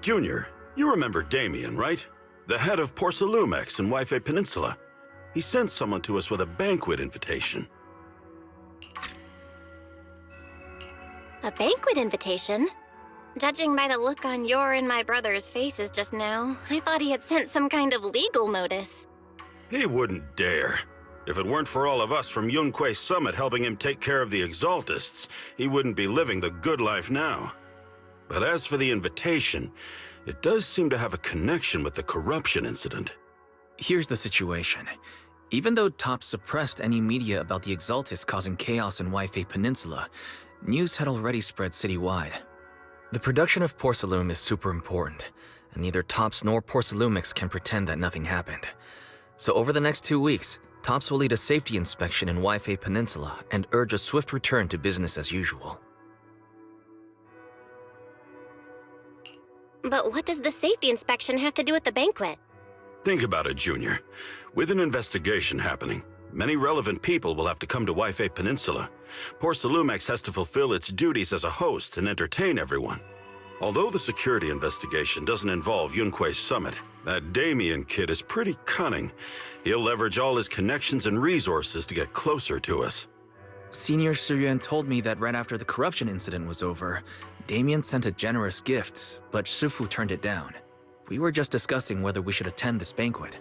Junior, you remember Damien, right? The head of Porcelumex in Wife Peninsula. He sent someone to us with a banquet invitation. A banquet invitation? Judging by the look on your and my brother's faces just now, I thought he had sent some kind of legal notice. He wouldn't dare. If it weren't for all of us from Yunque Summit helping him take care of the Exaltists, he wouldn't be living the good life now. But as for the invitation, it does seem to have a connection with the corruption incident. Here's the situation. Even though TOPS suppressed any media about the Exaltists causing chaos in Wife Peninsula, news had already spread citywide. The production of Porcelume is super important, and neither TOPS nor Porcelumix can pretend that nothing happened. So over the next 2 weeks, TOPS will lead a safety inspection in Wife Peninsula and urge a swift return to business as usual. But what does the safety inspection have to do with the banquet? Think about it, Junior. With an investigation happening, many relevant people will have to come to Wife Peninsula. Porcelumex has to fulfill its duties as a host and entertain everyone. Although the security investigation doesn't involve Yunque Summit, that Damien kid is pretty cunning. He'll leverage all his connections and resources to get closer to us. Senior Suyuan told me that right after the corruption incident was over, Damien sent a generous gift, but Shifu turned it down. We were just discussing whether we should attend this banquet.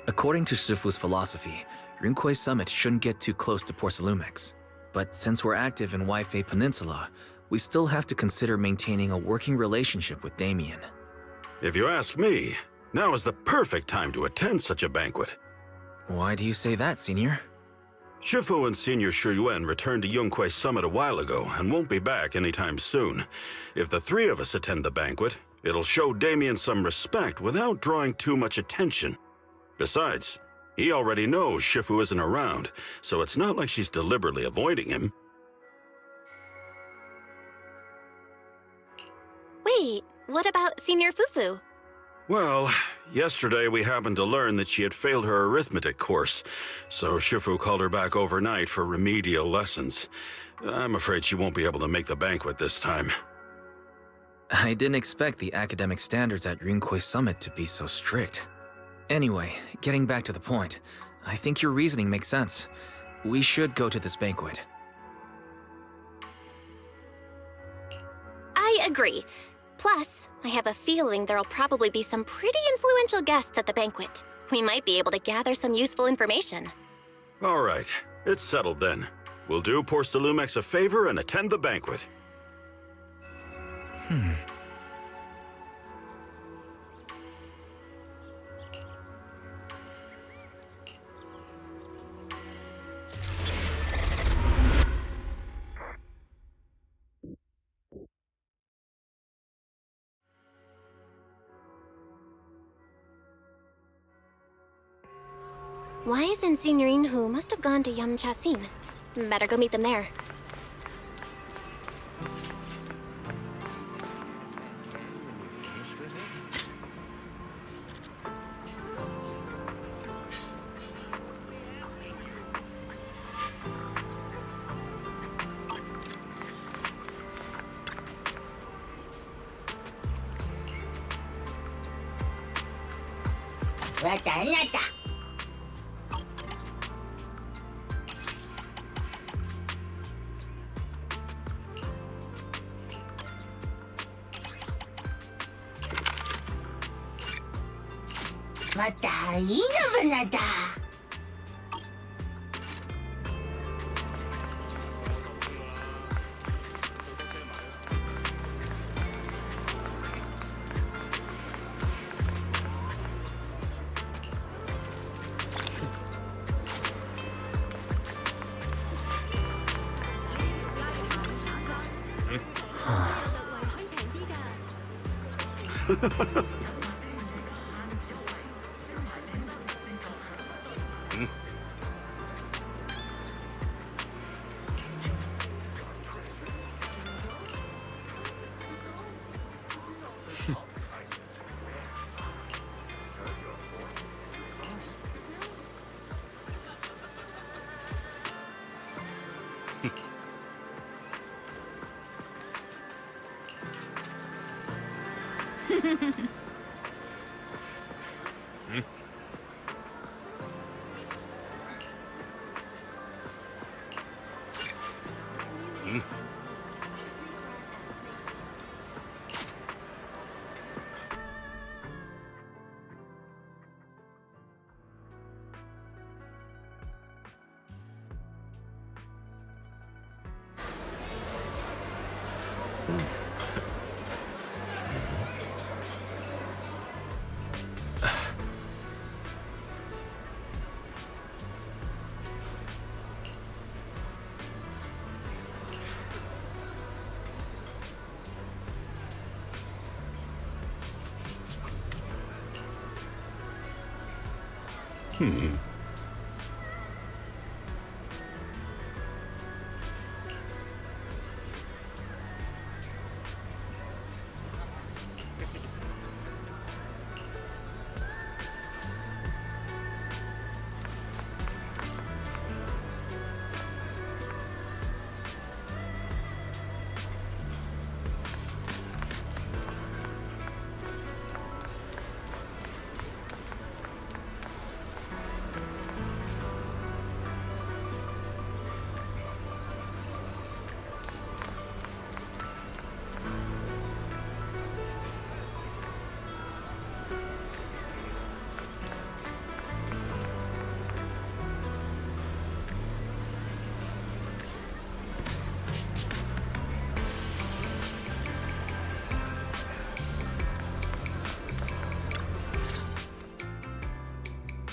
According to Shifu's philosophy, Yunque Summit shouldn't get too close to Porcelumix. But since we're active in Wife Peninsula, we still have to consider maintaining a working relationship with Damien. If you ask me, now is the perfect time to attend such a banquet. Why do you say that, Senior? Shifu and Senior Shuyuan returned to Yunque Summit a while ago and won't be back anytime soon. If the three of us attend the banquet, it'll show Damien some respect without drawing too much attention. Besides, he already knows Shifu isn't around, so it's not like she's deliberately avoiding him. Wait, what about Senior Fufu? Well, yesterday we happened to learn that she had failed her arithmetic course, so Shifu called her back overnight for remedial lessons. I'm afraid she won't be able to make the banquet this time. I didn't expect the academic standards at Yunque Summit to be so strict. Anyway, getting back to the point, I think your reasoning makes sense. We should go to this banquet. I agree. Plus, I have a feeling there'll probably be some pretty influential guests at the banquet. We might be able to gather some useful information. All right, it's settled then. We'll do Porcelumex a favor and attend the banquet. Wise and Signorine Hu must have gone to Yum Chasin. Better go meet them there.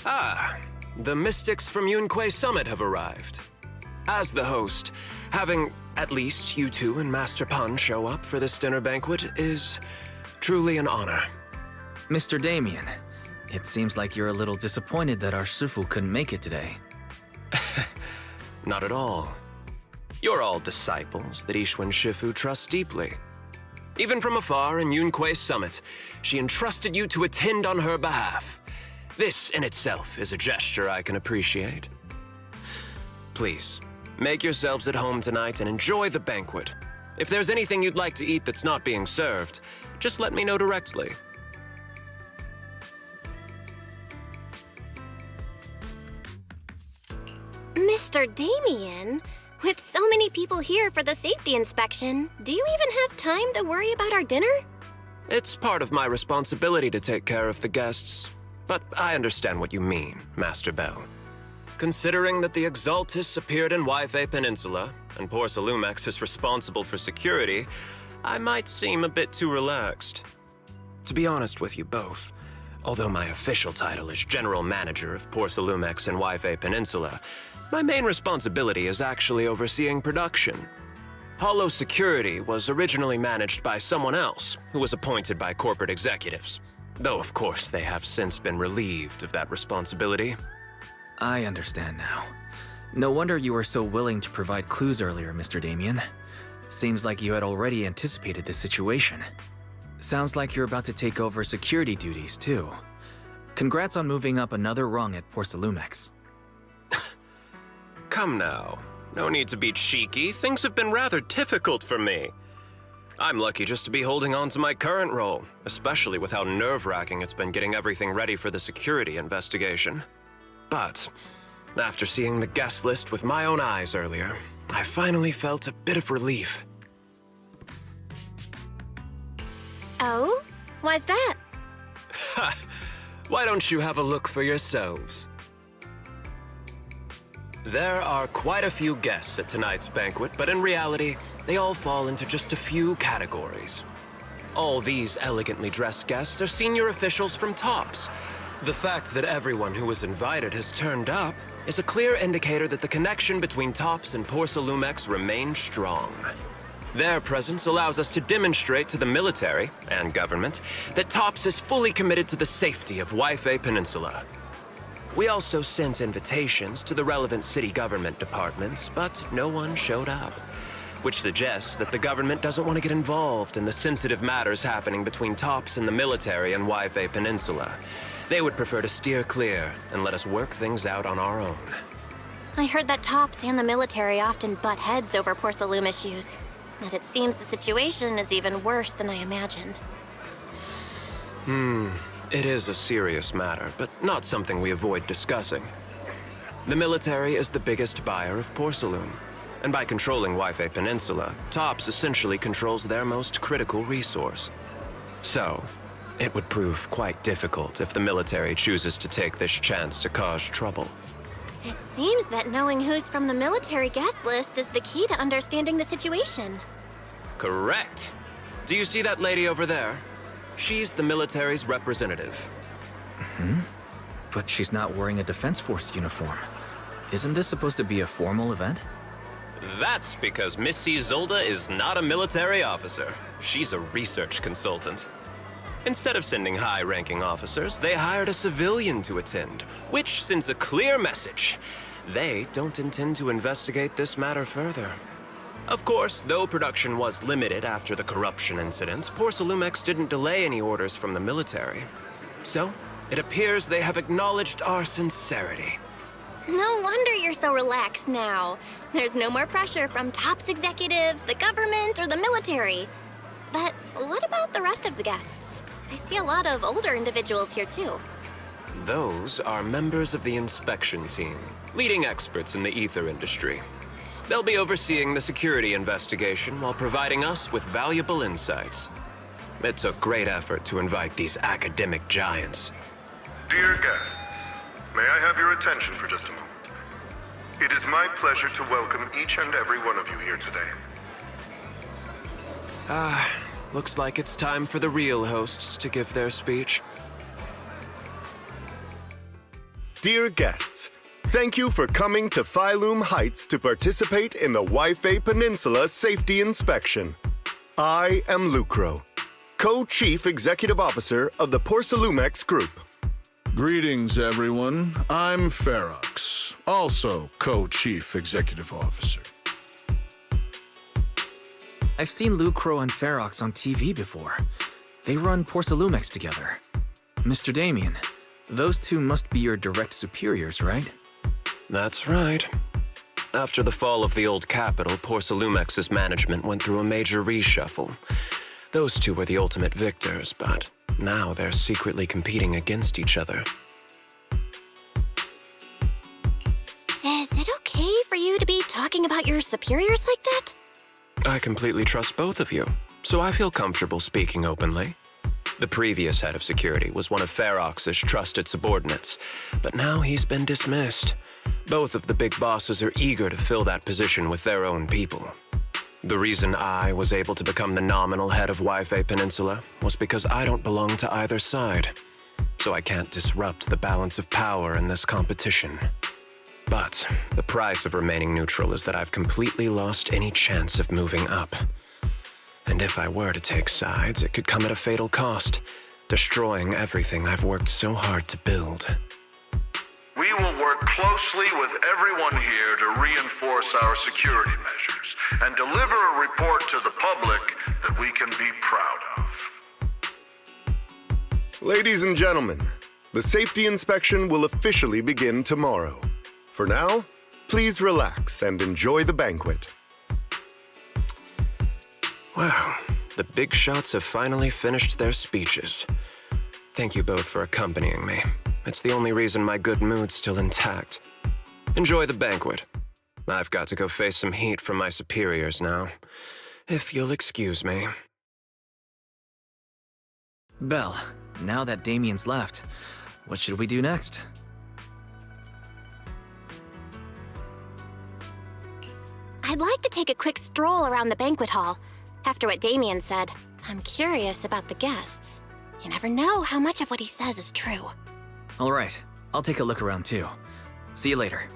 Ah, the mystics from Yunquei Summit have arrived. As the host, having at least you two and Master Pan show up for this dinner banquet is truly an honor. Mr. Damien, it seems like you're a little disappointed that our Shifu couldn't make it today. Not at all. You're all disciples that Ishwen Shifu trusts deeply. Even from afar in Yunquei Summit, she entrusted you to attend on her behalf. This in itself is a gesture I can appreciate. Please, make yourselves at home tonight and enjoy the banquet. If there's anything you'd like to eat that's not being served, just let me know directly. Mr. Damien, with so many people here for the safety inspection, do you even have time to worry about our dinner? It's part of my responsibility to take care of the guests, but I understand what you mean, Master Bell. Considering that the Exaltis appeared in Waifei Peninsula, and Porcelumex is responsible for security, I might seem a bit too relaxed. To be honest with you both, although my official title is General Manager of Porcelumex and Waifei Peninsula, my main responsibility is actually overseeing production. Hollow Security was originally managed by someone else who was appointed by corporate executives, though of course they have since been relieved of that responsibility. I understand now. No wonder you were so willing to provide clues earlier, Mr. Damien. Seems like you had already anticipated the situation. Sounds like you're about to take over security duties, too. Congrats on moving up another rung at Porcelumex. Come now. No need to be cheeky. Things have been rather difficult for me. I'm lucky just to be holding on to my current role, especially with how nerve-wracking it's been getting everything ready for the security investigation. But after seeing the guest list with my own eyes earlier, I finally felt a bit of relief. Oh? Why's that? Ha! Why don't you have a look for yourselves? There are quite a few guests at tonight's banquet, but in reality, they all fall into just a few categories. All these elegantly dressed guests are senior officials from TOPS. The fact that everyone who was invited has turned up is a clear indicator that the connection between TOPS and Porcelumex remains strong. Their presence allows us to demonstrate to the military and government that TOPS is fully committed to the safety of Waifei Peninsula. We also sent invitations to the relevant city government departments, but no one showed up, which suggests that the government doesn't want to get involved in the sensitive matters happening between TOPS and the military and Waifei Peninsula. They would prefer to steer clear and let us work things out on our own. I heard that TOPS and the military often butt heads over Porcelume issues, but it seems the situation is even worse than I imagined. It is a serious matter, but not something we avoid discussing. The military is the biggest buyer of Porcelume, and by controlling Waifei Peninsula, TOPS essentially controls their most critical resource. So, it would prove quite difficult if the military chooses to take this chance to cause trouble. It seems that knowing who's from the military guest list is the key to understanding the situation. Correct. Do you see that lady over there? She's the military's representative. But she's not wearing a Defense Force uniform. Isn't this supposed to be a formal event? That's because Missy Zolda is not a military officer. She's a research consultant. Instead of sending high-ranking officers, they hired a civilian to attend, which sends a clear message. They don't intend to investigate this matter further. Of course, though production was limited after the corruption incident, Porcelumex didn't delay any orders from the military. So, it appears they have acknowledged our sincerity. No wonder you're so relaxed now. There's no more pressure from TOPS executives, the government, or the military. But what about the rest of the guests? I see a lot of older individuals here too. Those are members of the inspection team, leading experts in the ether industry. They'll be overseeing the security investigation while providing us with valuable insights. It took great effort to invite these academic giants. Dear guests, may I have your attention for just a moment? It is my pleasure to welcome each and every one of you here today. Looks like it's time for the real hosts to give their speech. Dear guests, thank you for coming to Phylum Heights to participate in the Waifei Peninsula Safety Inspection. I am Lucro, Co-Chief Executive Officer of the Porcelumex Group. Greetings, everyone. I'm Ferox, also Co-Chief Executive Officer. I've seen Lucro and Ferox on TV before. They run Porcelumex together. Mr. Damien, those two must be your direct superiors, right? That's right. After the fall of the old capital, Porcelumex's management went through a major reshuffle. Those two were the ultimate victors, but now they're secretly competing against each other. Is it okay for you to be talking about your superiors like that? I completely trust both of you, so I feel comfortable speaking openly. The previous head of security was one of Ferox's trusted subordinates, but now he's been dismissed. Both of the big bosses are eager to fill that position with their own people. The reason I was able to become the nominal head of Waifei Peninsula was because I don't belong to either side, so I can't disrupt the balance of power in this competition. But the price of remaining neutral is that I've completely lost any chance of moving up. And if I were to take sides, it could come at a fatal cost, destroying everything I've worked so hard to build. We we will work closely with everyone here to reinforce our security measures and deliver a report to the public that we can be proud of. Ladies and gentlemen, the safety inspection will officially begin tomorrow. For now, please relax and enjoy the banquet. Wow, the big shots have finally finished their speeches. Thank you both for accompanying me. It's the only reason my good mood's still intact. Enjoy the banquet. I've got to go face some heat from my superiors now. If you'll excuse me. Belle, now that Damien's left, what should we do next? I'd like to take a quick stroll around the banquet hall. After what Damien said, I'm curious about the guests. You never know how much of what he says is true. All right, I'll take a look around too. See you later.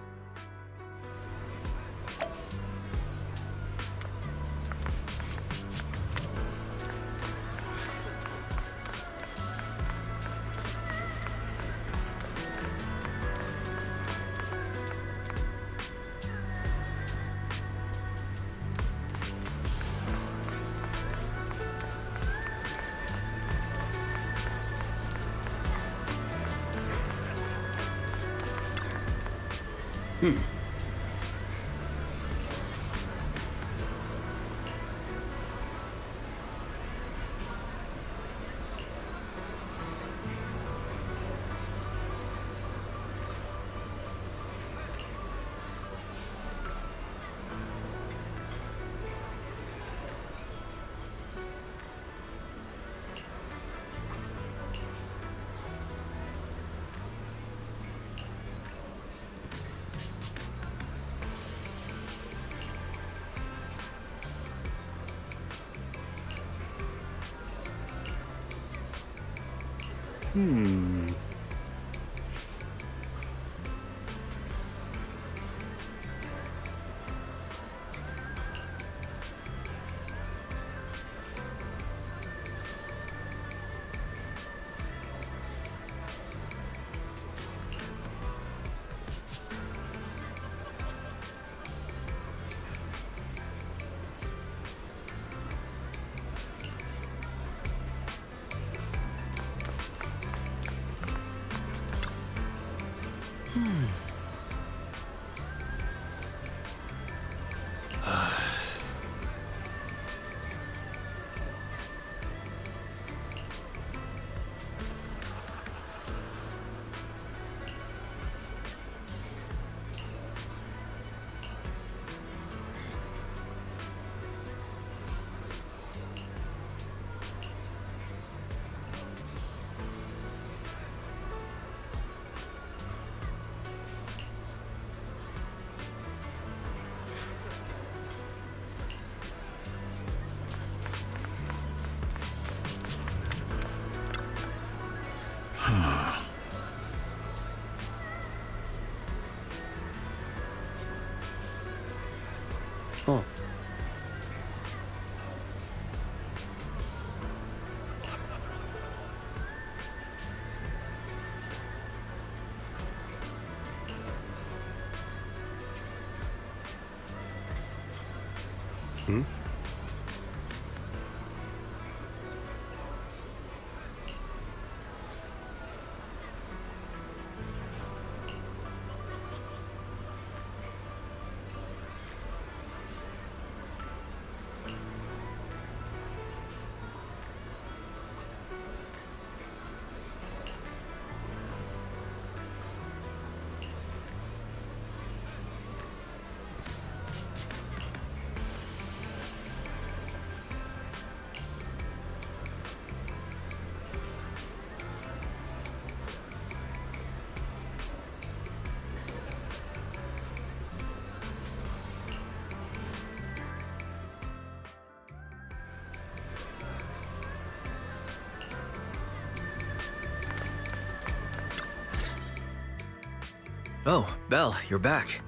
Oh, Belle, you're back.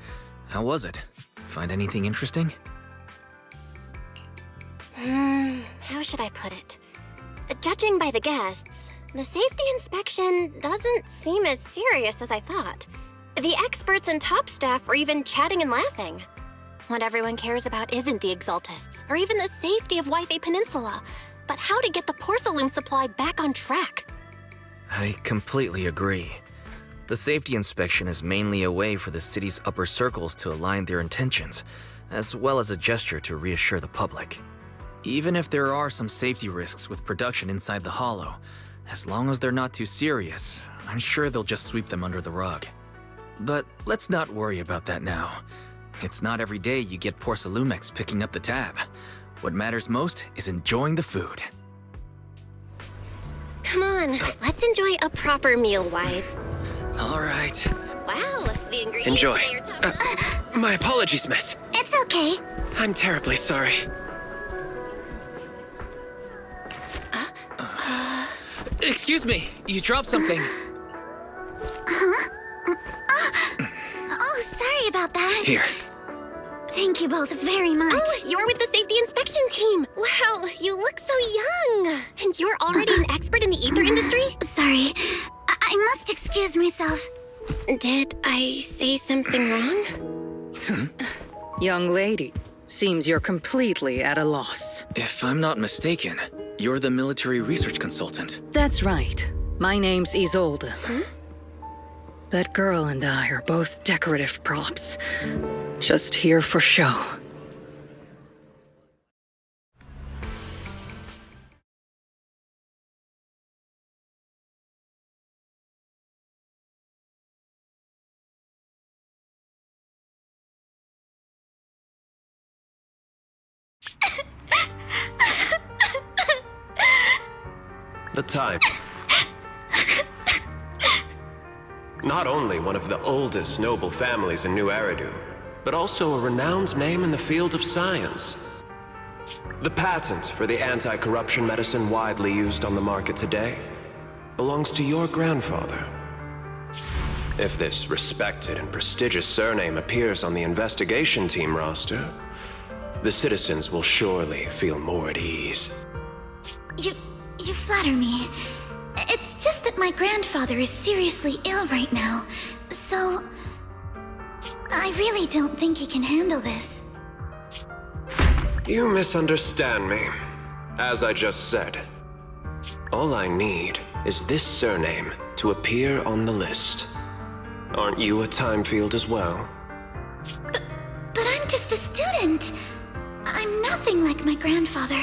How was it? Find anything interesting? How should I put it? Judging by the guests, the safety inspection doesn't seem as serious as I thought. The experts and top staff were even chatting and laughing. What everyone cares about isn't the Exaltists, or even the safety of Wi-Fi Peninsula, but how to get the porcelain supply back on track. I completely agree. The safety inspection is mainly a way for the city's upper circles to align their intentions, as well as a gesture to reassure the public. Even if there are some safety risks with production inside the Hollow, as long as they're not too serious, I'm sure they'll just sweep them under the rug. But let's not worry about that now. It's not every day you get Porcelumex picking up the tab. What matters most is enjoying the food. Come on, let's enjoy a proper meal, Wise. All right. Wow, the ingredients Enjoy. say you're top My apologies, miss. It's okay. I'm terribly sorry. Excuse me, you dropped something. Oh, sorry about that. Here. Thank you both very much. Oh, you're with the safety inspection team. Wow, you look so young. And you're already an expert in the ether industry? Sorry, I must excuse myself. Did I say something wrong? Young lady, seems you're completely at a loss. If I'm not mistaken, you're the military research consultant. That's right. My name's Isolde. That girl and I are both decorative props. Just here for show. The time. Not only one of the oldest noble families in New Eridu, but also a renowned name in the field of science. The patent for the anti-corruption medicine widely used on the market today belongs to your grandfather. If this respected and prestigious surname appears on the investigation team roster, the citizens will surely feel more at ease. You flatter me. It's just that my grandfather is seriously ill right now, so I really don't think he can handle this. You misunderstand me. As I just said, all I need is this surname to appear on the list. Aren't you a time field as well? But I'm just a student. I'm nothing like my grandfather.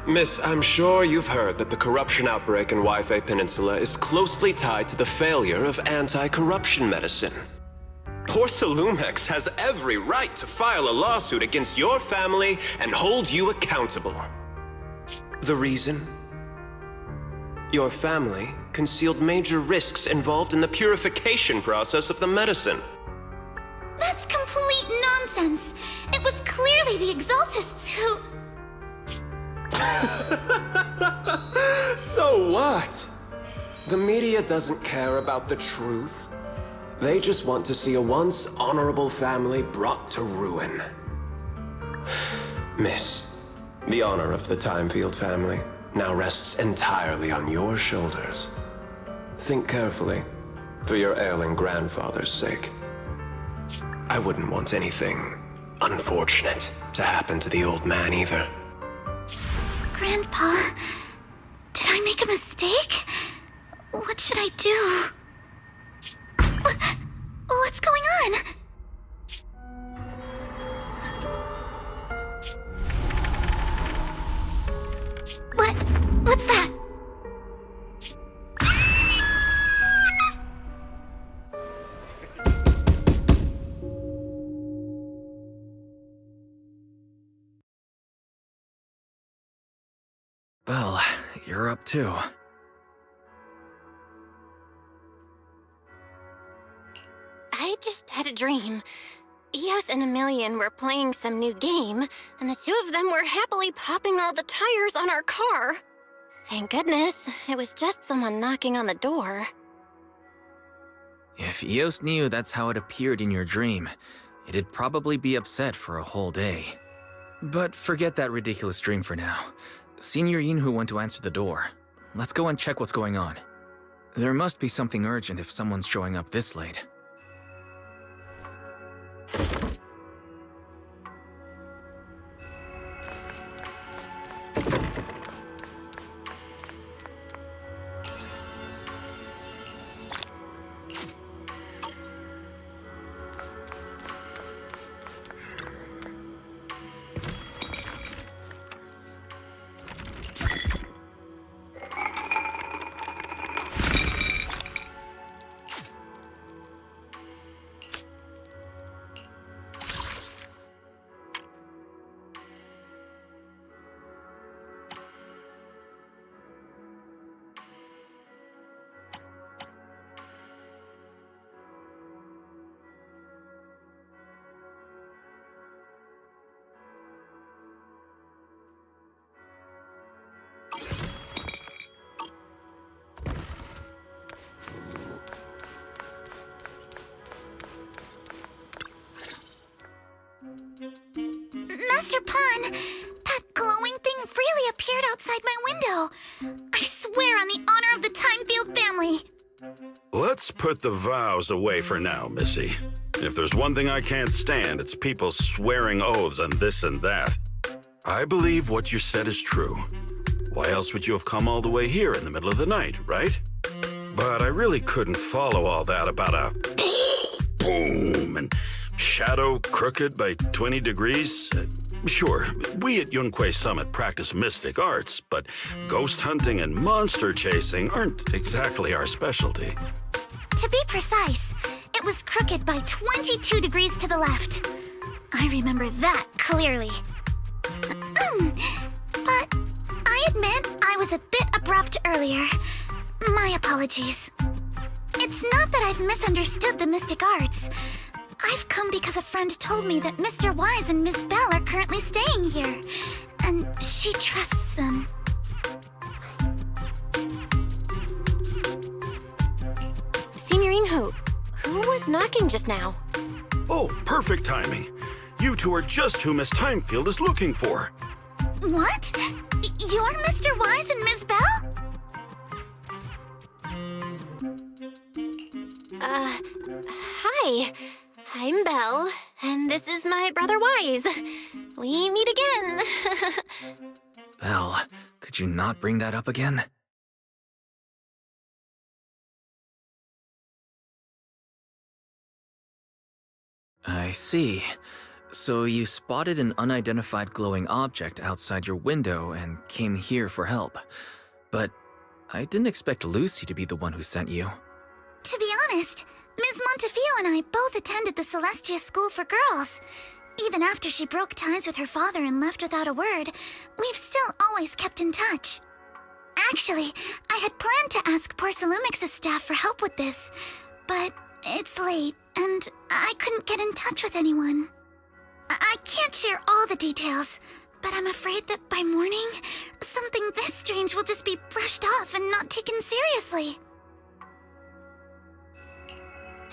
Miss, I'm sure you've heard that the corruption outbreak in Wi-Fi Peninsula is closely tied to the failure of anti-corruption medicine. Porcelumex has every right to file a lawsuit against your family and hold you accountable. The reason? Your family concealed major risks involved in the purification process of the medicine. That's complete nonsense. It was clearly the Exaltists who... So what? The media doesn't care about the truth. They just want to see a once honorable family brought to ruin. Miss, the honor of the Timefield family now rests entirely on your shoulders. Think carefully, for your ailing grandfather's sake. I wouldn't want anything unfortunate to happen to the old man either. Grandpa, did I make a mistake? What should I do? What's going on? What's that? Well, you're up too. I just had a dream. Eos and Emilian were playing some new game, and the two of them were happily popping all the tires on our car. Thank goodness, it was just someone knocking on the door. If Eos knew that's how it appeared in your dream, it'd probably be upset for a whole day. But forget that ridiculous dream for now. Senior Yinhu went to answer the door. Let's go and check what's going on. There must be something urgent if someone's showing up this late. Master Pun, that glowing thing really appeared outside my window. I swear on the honor of the Timefield family. Let's put the vows away for now, Missy. If there's one thing I can't stand, it's people swearing oaths on this and that. I believe what you said is true. Why else would you have come all the way here in the middle of the night, right? But I really couldn't follow all that about a boom and shadow crooked by 20 degrees. Sure, we at Yunquei Summit practice mystic arts, but ghost hunting and monster chasing aren't exactly our specialty. To be precise, it was crooked by 22 degrees to the left. I remember that clearly. But I admit I was a bit abrupt earlier. My apologies. It's not that I've misunderstood the mystic arts. I've come because a friend told me that Mr. Wise and Miss Bell are currently staying here, and she trusts them. Signorine Hope, who was knocking just now? Oh, perfect timing. You two are just who Miss Timefield is looking for. What? You're Mr. Wise and Miss Bell? Hi. I'm Belle, and this is my brother Wise. We meet again. Belle, could you not bring that up again? I see. So you spotted an unidentified glowing object outside your window and came here for help. But I didn't expect Lucy to be the one who sent you. To be honest, Ms. Montefiore and I both attended the Celestia School for Girls. Even after she broke ties with her father and left without a word, we've still always kept in touch. Actually, I had planned to ask Porcelumix's staff for help with this, but it's late, and I couldn't get in touch with anyone. I can't share all the details, but I'm afraid that by morning, something this strange will just be brushed off and not taken seriously.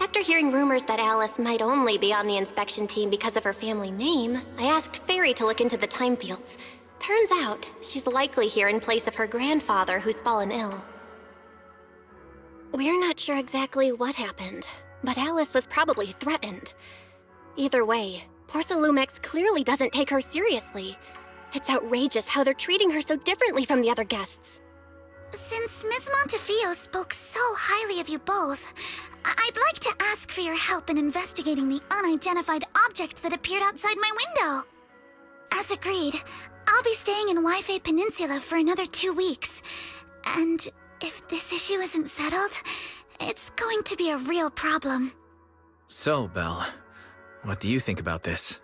After hearing rumors that Alice might only be on the inspection team because of her family name, I asked Fairy to look into the Timefields. Turns out, she's likely here in place of her grandfather who's fallen ill. We're not sure exactly what happened, but Alice was probably threatened. Either way, Porcelumix clearly doesn't take her seriously. It's outrageous how they're treating her so differently from the other guests. Since Ms. Montefiore spoke so highly of you both, I'd like to ask for your help in investigating the unidentified object that appeared outside my window. As agreed, I'll be staying in Waifei Peninsula for another 2 weeks. And if this issue isn't settled, it's going to be a real problem. So, Belle, what do you think about this?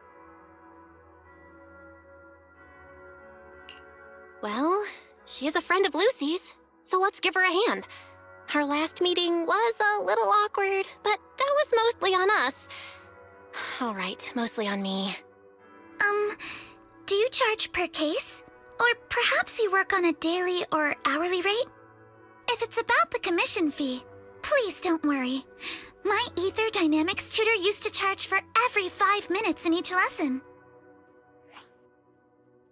Well, she is a friend of Lucy's, so let's give her a hand. Our last meeting was a little awkward, but that was mostly on us. All right, mostly on me. Do you charge per case? Or perhaps you work on a daily or hourly rate? If it's about the commission fee, please don't worry. My Ether Dynamics tutor used to charge for every 5 minutes in each lesson.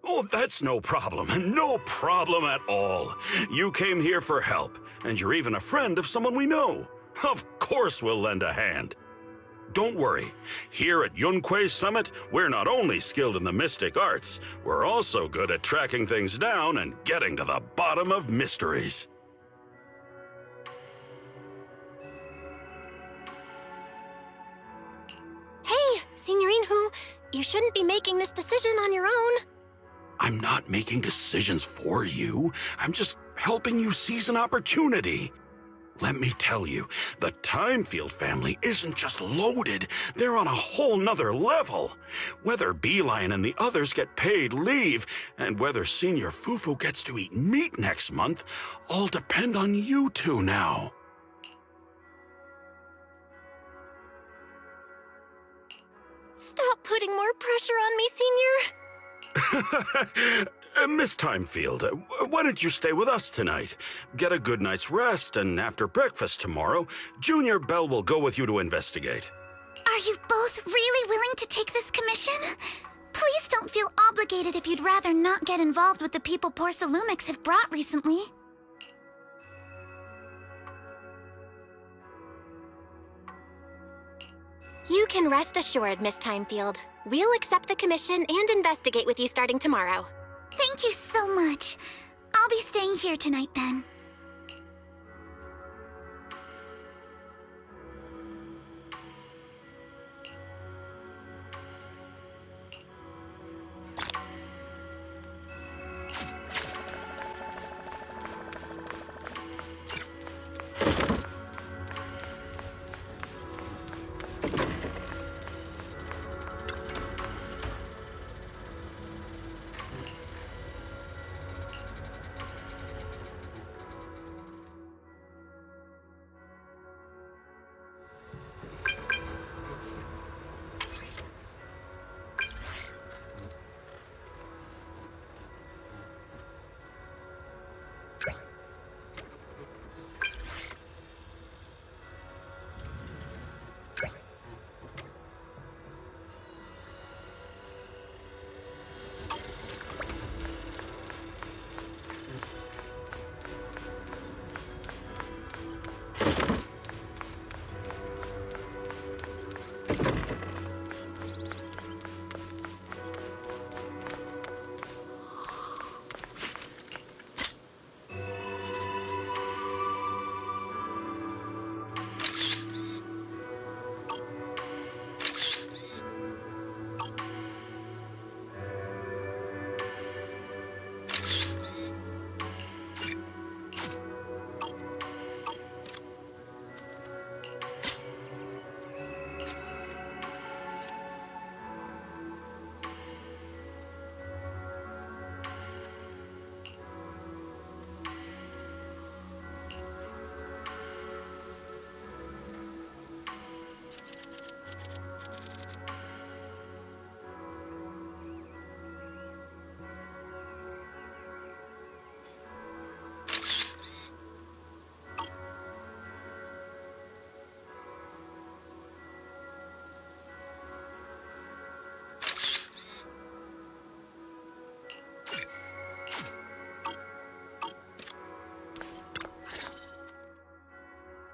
Oh, that's no problem. No problem at all. You came here for help. And you're even a friend of someone we know. Of course we'll lend a hand. Don't worry. Here at Yunque's Summit, we're not only skilled in the mystic arts, we're also good at tracking things down and getting to the bottom of mysteries. Hey, Signorine Hu, you shouldn't be making this decision on your own. I'm not making decisions for you. I'm just helping you seize an opportunity. Let me tell you, the Timefield family isn't just loaded, they're on a whole nother level. Whether Beeline and the others get paid leave, and whether Senior Fufu gets to eat meat next month, all depend on you two now. Stop putting more pressure on me, Senior. Miss Timefield, why don't you stay with us tonight? Get a good night's rest, and after breakfast tomorrow, Junior Bell will go with you to investigate. Are you both really willing to take this commission? Please don't feel obligated if you'd rather not get involved with the people Porcelumics have brought recently. You can rest assured, Miss Timefield. We'll accept the commission and investigate with you starting tomorrow. Thank you so much. I'll be staying here tonight then.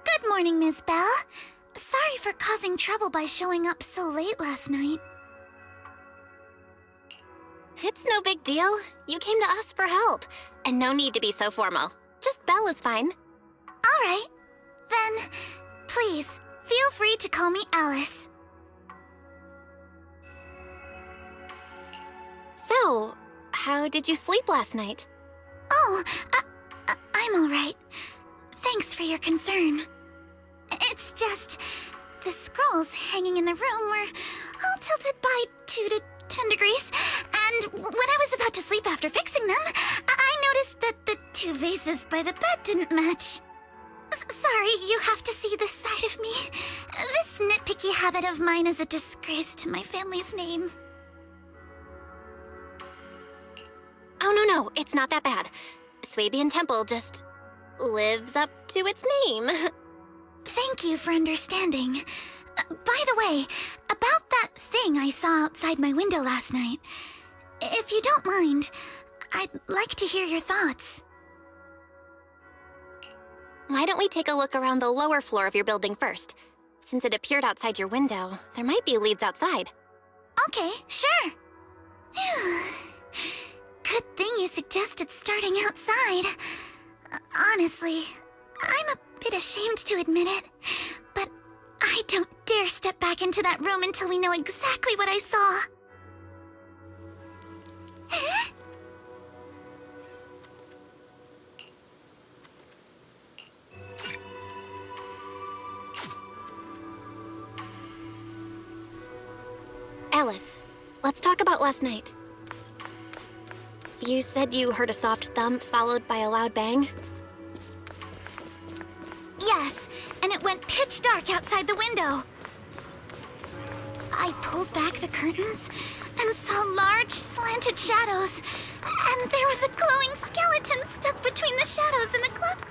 Good morning, Ms. Bell. Sorry for causing trouble by showing up so late last night. It's no big deal. You came to us for help. And no need to be so formal. Just Belle is fine. All right. Then, please, feel free to call me Alice. So, how did you sleep last night? Oh, I'm all right. Thanks for your concern. It's just, the scrolls hanging in the room were all tilted by 2 to 10 degrees, and when I was about to sleep after fixing them, I noticed that the 2 vases by the bed didn't match. Sorry, you have to see this side of me. This nitpicky habit of mine is a disgrace to my family's name. Oh, no, it's not that bad. Swabian Temple just lives up to its name. Thank you for understanding. By the way, about that thing I saw outside my window last night, if you don't mind, I'd like to hear your thoughts. Why don't we take a look around the lower floor of your building first? Since it appeared outside your window, there might be leads outside. Okay, sure. Good thing you suggested starting outside. Honestly, I'm a bit ashamed to admit it, but I don't dare step back into that room until we know exactly what I saw. Alice, let's talk about last night. You said you heard a soft thump followed by a loud bang? Yes, and it went pitch dark outside the window. I pulled back the curtains and saw large, slanted shadows, and there was a glowing skeleton stuck between the shadows and the clock.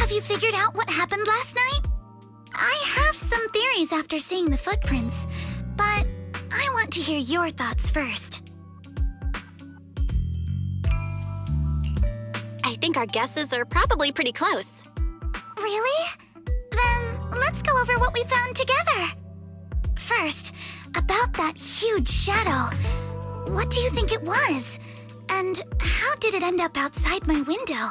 Have you figured out what happened last night? I have some theories after seeing the footprints, but I want to hear your thoughts first. I think our guesses are probably pretty close. Really? Then let's go over what we found together. First, about that huge shadow. What do you think it was? And how did it end up outside my window?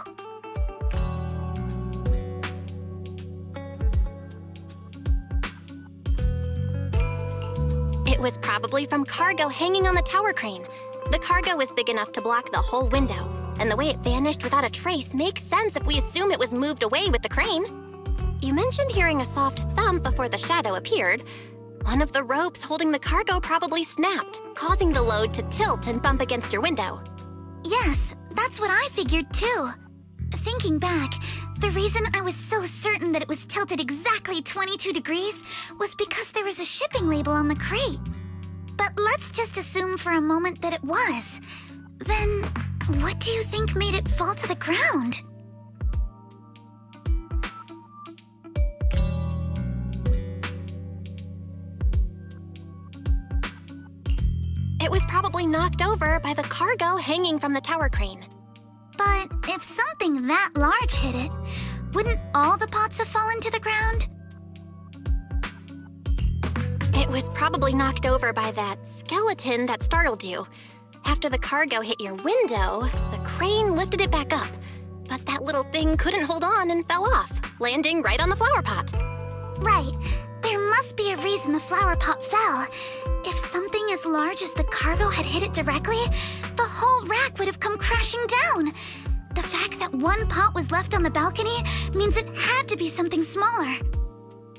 It was probably from cargo hanging on the tower crane. The cargo was big enough to block the whole window, and the way it vanished without a trace makes sense if we assume it was moved away with the crane. You mentioned hearing a soft thump before the shadow appeared. One of the ropes holding the cargo probably snapped, causing the load to tilt and bump against your window. Yes, that's what I figured too. Thinking back, the reason I was so certain that it was tilted exactly 22 degrees was because there was a shipping label on the crate. But let's just assume for a moment that it was. Then, what do you think made it fall to the ground? It was probably knocked over by the cargo hanging from the tower crane. But if something that large hit it, wouldn't all the pots have fallen to the ground? It was probably knocked over by that skeleton that startled you. After the cargo hit your window, the crane lifted it back up. But that little thing couldn't hold on and fell off, landing right on the flower pot. Right. There must be a reason the flower pot fell. If something as large as the cargo had hit it directly, the whole rack would have come crashing down. The fact that one pot was left on the balcony means it had to be something smaller.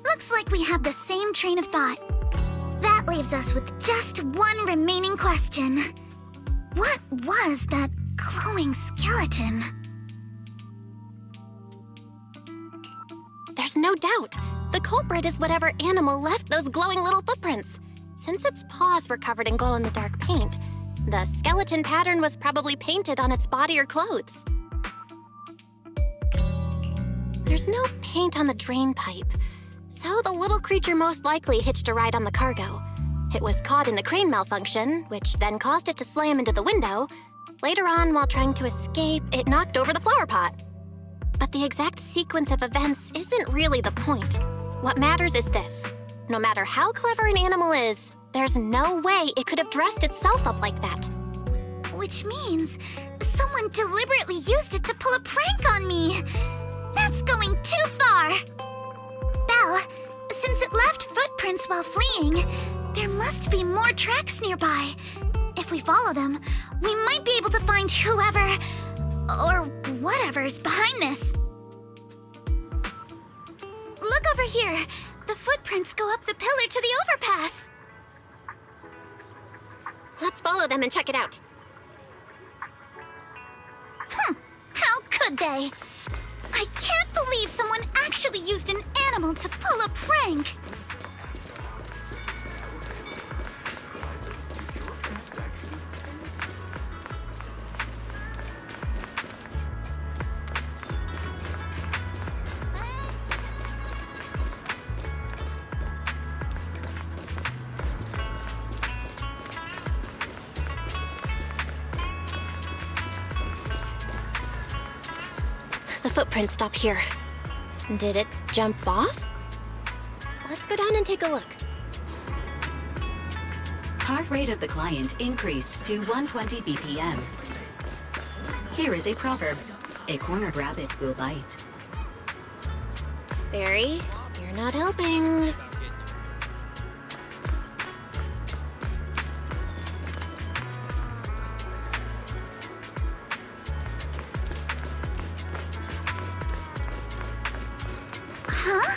Looks like we have the same train of thought. That leaves us with just one remaining question. What was that glowing skeleton? There's no doubt. The culprit is whatever animal left those glowing little footprints. Since its paws were covered in glow-in-the-dark paint, the skeleton pattern was probably painted on its body or clothes. There's no paint on the drain pipe, so the little creature most likely hitched a ride on the cargo. It was caught in the crane malfunction, which then caused it to slam into the window. Later on, while trying to escape, it knocked over the flower pot. But the exact sequence of events isn't really the point. What matters is this. No matter how clever an animal is, there's no way it could have dressed itself up like that. Which means someone deliberately used it to pull a prank on me. That's going too far. Belle, since it left footprints while fleeing, there must be more tracks nearby. If we follow them, we might be able to find whoever or whatever's behind this. Look over here. The footprints go up the pillar to the overpass. Let's follow them and check it out. How could they? I can't believe someone actually used an animal to pull a prank. The footprints stop here. Did it jump off? Let's go down and take a look. Heart rate of the client increased to 120 BPM. Here is a proverb. A cornered rabbit will bite. Fairy, you're not helping. Huh?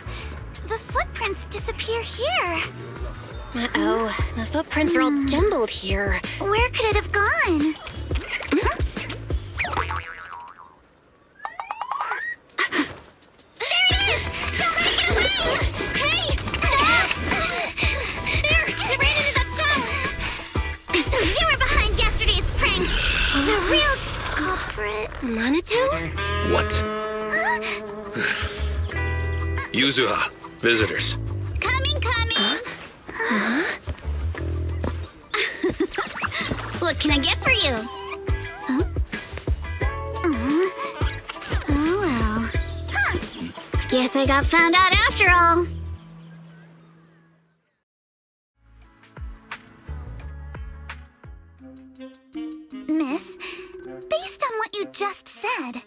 The footprints disappear here. Uh-oh, the footprints are all jumbled here. Where could it have gone? There it is! Don't let it get away! Hey! Stop! There! It ran into that tower! So you were behind yesterday's pranks! The real culprit. Manitou? What? Yuzuha, visitors. Coming! What can I get for you? Huh? Oh well. Huh. Guess I got found out after all. Miss, based on what you just said,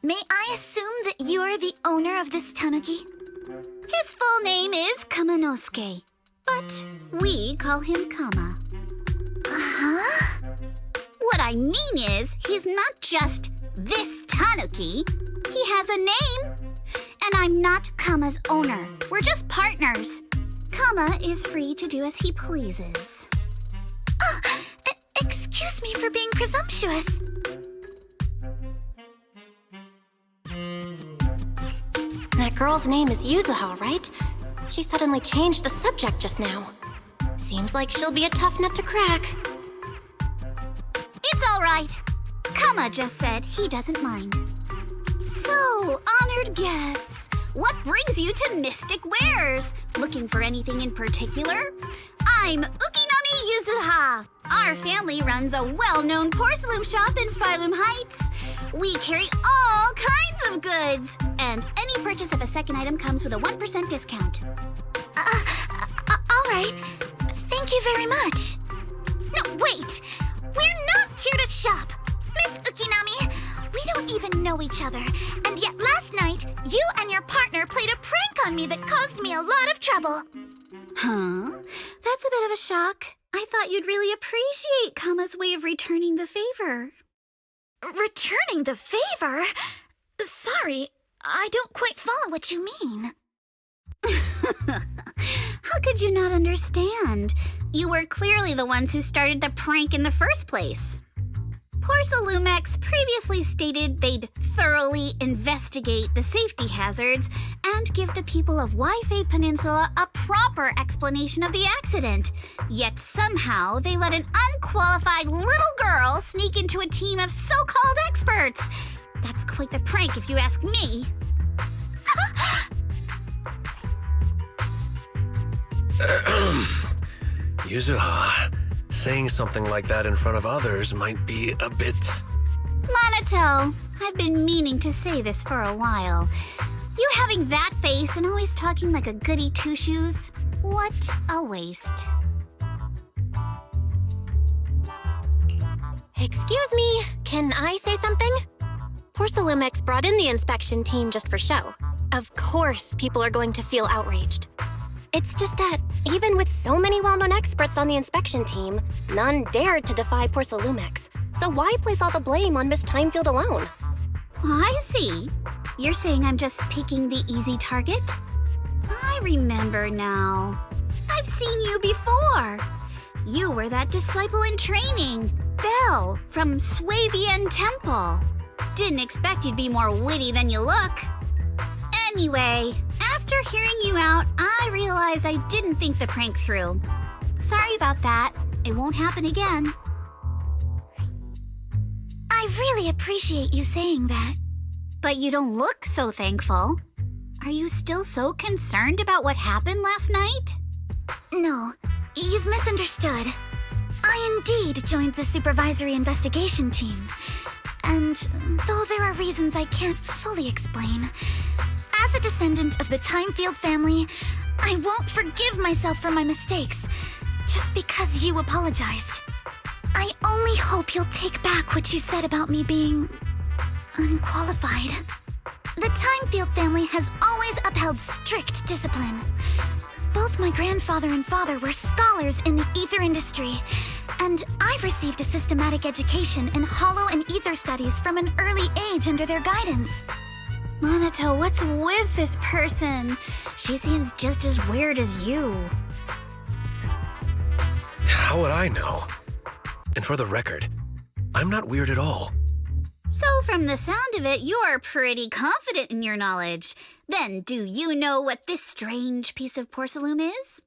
may I assume that you are the owner of this tanuki? His full name is Kamanosuke, but we call him Kama. Huh? What I mean is, he's not just this tanuki. He has a name. And I'm not Kama's owner. We're just partners. Kama is free to do as he pleases. Excuse me for being presumptuous. That girl's name is Yuzuha, right? She suddenly changed the subject just now. Seems like she'll be a tough nut to crack. It's all right. Kama just said he doesn't mind. So, honored guests, what brings you to Mystic Wares? Looking for anything in particular? I'm Ukinami Yuzuha. Our family runs a well-known porcelain shop in Phylum Heights. We carry all kinds of goods, and any purchase of a second item comes with a 1% discount. All right. Thank you very much. No, wait! We're not here to shop! Miss Ukinami, we don't even know each other, and yet last night, you and your partner played a prank on me that caused me a lot of trouble. Huh? That's a bit of a shock. I thought you'd really appreciate Kama's way of returning the favor. Returning the favor? Sorry, I don't quite follow what you mean. How could you not understand? You were clearly the ones who started the prank in the first place. Porcelumex previously stated they'd thoroughly investigate the safety hazards and give the people of Waifei Peninsula a proper explanation of the accident. Yet somehow they let an unqualified little girl sneak into a team of so-called experts. That's quite the prank if you ask me. Yuzuha, saying something like that in front of others might be a bit... Monato, I've been meaning to say this for a while. You having that face and always talking like a goody two-shoes? What a waste. Excuse me, can I say something? Porcelumex brought in the inspection team just for show. Of course, people are going to feel outraged. It's just that, even with so many well-known experts on the inspection team, none dared to defy Porcelumex. So why place all the blame on Miss Timefield alone? I see. You're saying I'm just picking the easy target? I remember now. I've seen you before. You were that disciple in training, Belle, from Swabian Temple. Didn't expect you'd be more witty than you look. Anyway, after hearing you out, I realized I didn't think the prank through. Sorry about that. It won't happen again. I really appreciate you saying that. But you don't look so thankful. Are you still so concerned about what happened last night? No, you've misunderstood. I indeed joined the supervisory investigation team. And though there are reasons I can't fully explain, as a descendant of the Timefield family, I won't forgive myself for my mistakes just because you apologized. I only hope you'll take back what you said about me being unqualified. The Timefield family has always upheld strict discipline. Both my grandfather and father were scholars in the ether industry, and I've received a systematic education in hollow and ether studies from an early age under their guidance. Monato, what's with this person? She seems just as weird as you. How would I know? And for the record, I'm not weird at all. So from the sound of it, you're pretty confident in your knowledge. Then do you know what this strange piece of porcelain is?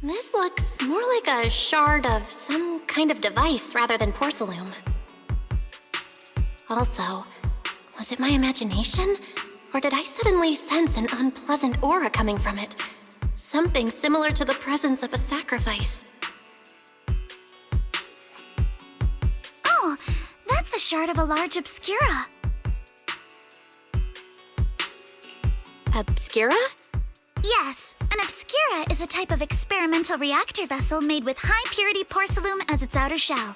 This looks more like a shard of some kind of device rather than porcelain. Also, was it my imagination? Or did I suddenly sense an unpleasant aura coming from it? Something similar to the presence of a sacrifice. Oh, that's a shard of a large obscura. Obscura? Yes, an obscura is a type of experimental reactor vessel made with high-purity porcelain as its outer shell.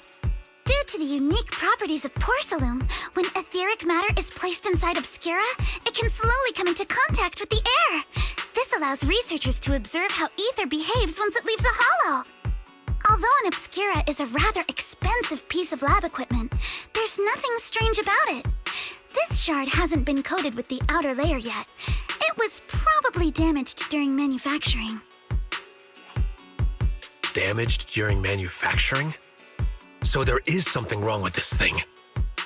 Due to the unique properties of porcelain, when etheric matter is placed inside obscura, it can slowly come into contact with the air. This allows researchers to observe how ether behaves once it leaves a hollow. Although an Obscura is a rather expensive piece of lab equipment, there's nothing strange about it. This shard hasn't been coated with the outer layer yet. It was probably damaged during manufacturing. Damaged during manufacturing? So there is something wrong with this thing.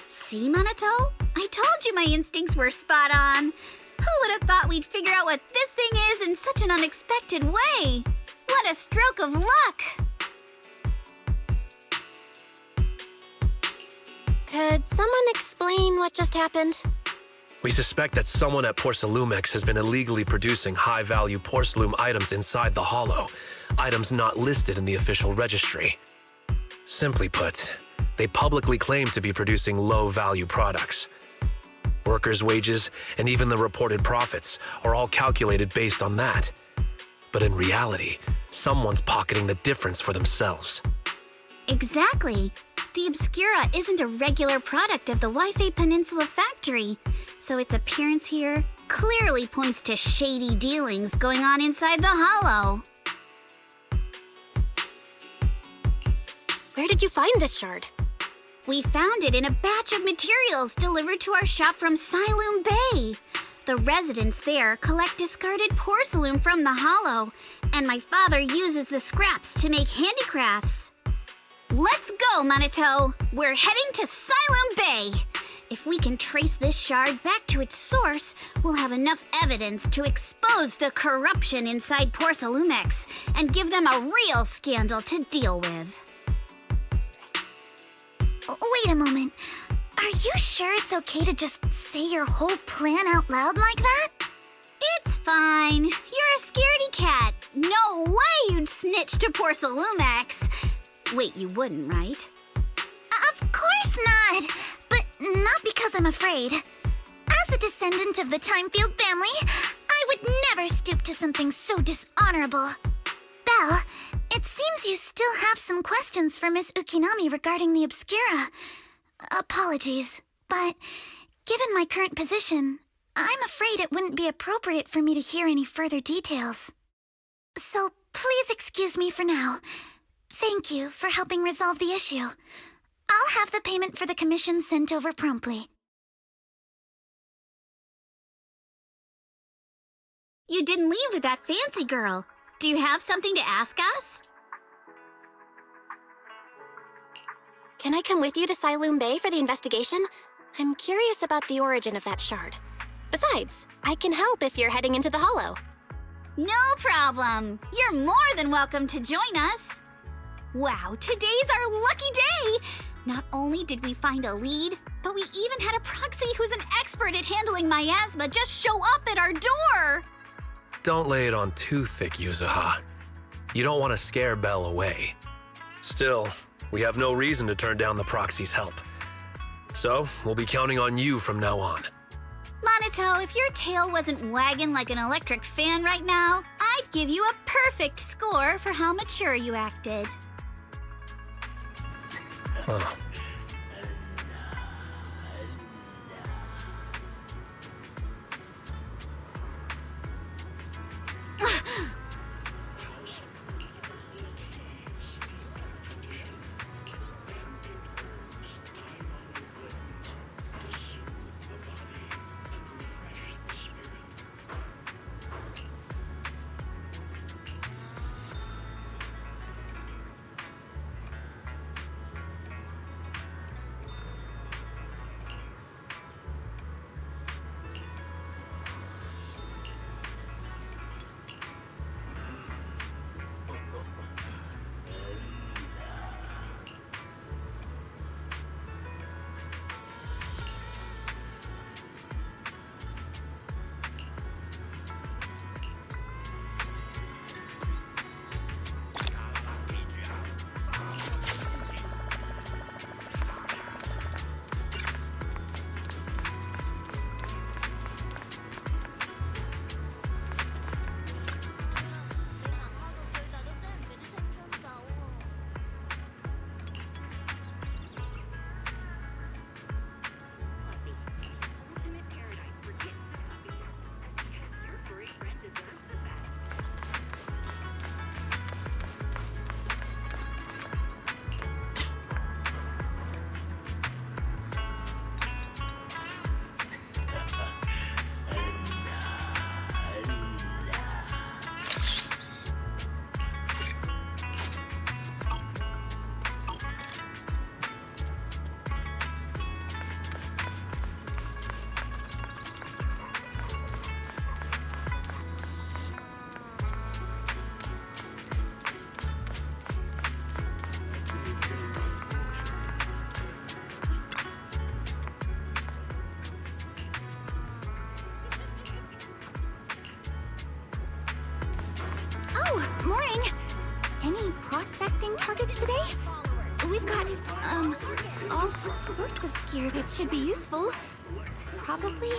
See, Minato? I told you my instincts were spot on. Who would have thought we'd figure out what this thing is in such an unexpected way? What a stroke of luck! Could someone explain what just happened? We suspect that someone at Porcelumex has been illegally producing high-value porcelain items inside the Hollow, items not listed in the official registry. Simply put, they publicly claim to be producing low-value products. Workers' wages and even the reported profits are all calculated based on that. But in reality, someone's pocketing the difference for themselves. Exactly. The Obscura isn't a regular product of the Wi-Fi Peninsula factory, so its appearance here clearly points to shady dealings going on inside the Hollow. Where did you find this shard? We found it in a batch of materials delivered to our shop from Siloom Bay. The residents there collect discarded porcelain from the Hollow, and my father uses the scraps to make handicrafts. Let's go, Minato! We're heading to Siloom Bay! If we can trace this shard back to its source, we'll have enough evidence to expose the corruption inside Porcelumex and give them a real scandal to deal with. Wait a moment. Are you sure it's okay to just say your whole plan out loud like that? It's fine. You're a scaredy cat. No way you'd snitch to Porcelumex. Wait, you wouldn't, right? Of course not! But not because I'm afraid. As a descendant of the Timefield family, I would never stoop to something so dishonorable. Belle, it seems you still have some questions for Miss Ukinami regarding the Obscura. Apologies, but given my current position, I'm afraid it wouldn't be appropriate for me to hear any further details. So please excuse me for now. Thank you for helping resolve the issue. I'll have the payment for the commission sent over promptly. You didn't leave with that fancy girl. Do you have something to ask us? Can I come with you to Siloom Bay for the investigation? I'm curious about the origin of that shard. Besides, I can help if you're heading into the Hollow. No problem. You're more than welcome to join us. Wow, today's our lucky day! Not only did we find a lead, but we even had a proxy who's an expert at handling miasma just show up at our door! Don't lay it on too thick, Yuzuha. You don't want to scare Belle away. Still, we have no reason to turn down the proxy's help. So, we'll be counting on you from now on. Minato, if your tail wasn't wagging like an electric fan right now, I'd give you a perfect score for how mature you acted. Huh. Oh, morning. Any prospecting targets today? We've got, all sorts of gear that should be useful. Probably.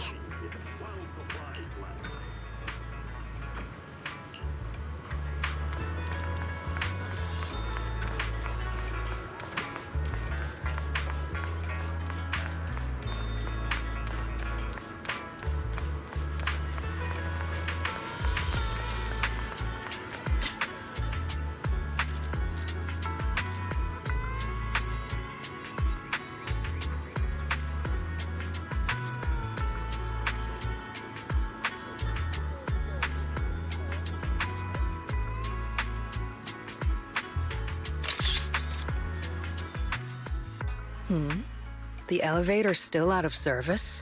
The elevator's still out of service?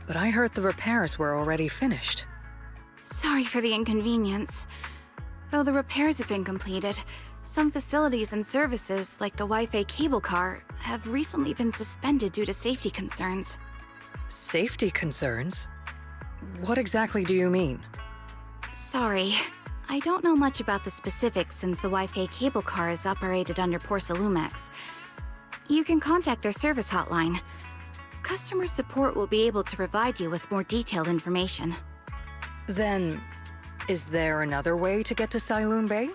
But I heard the repairs were already finished. Sorry for the inconvenience. Though the repairs have been completed, some facilities and services, like the Wi-Fi cable car, have recently been suspended due to safety concerns. Safety concerns? What exactly do you mean? Sorry. I don't know much about the specifics since the Wi-Fi cable car is operated under Porsalumex. You can contact their service hotline. Customer support will be able to provide you with more detailed information. Then, is there another way to get to Siloon Bay?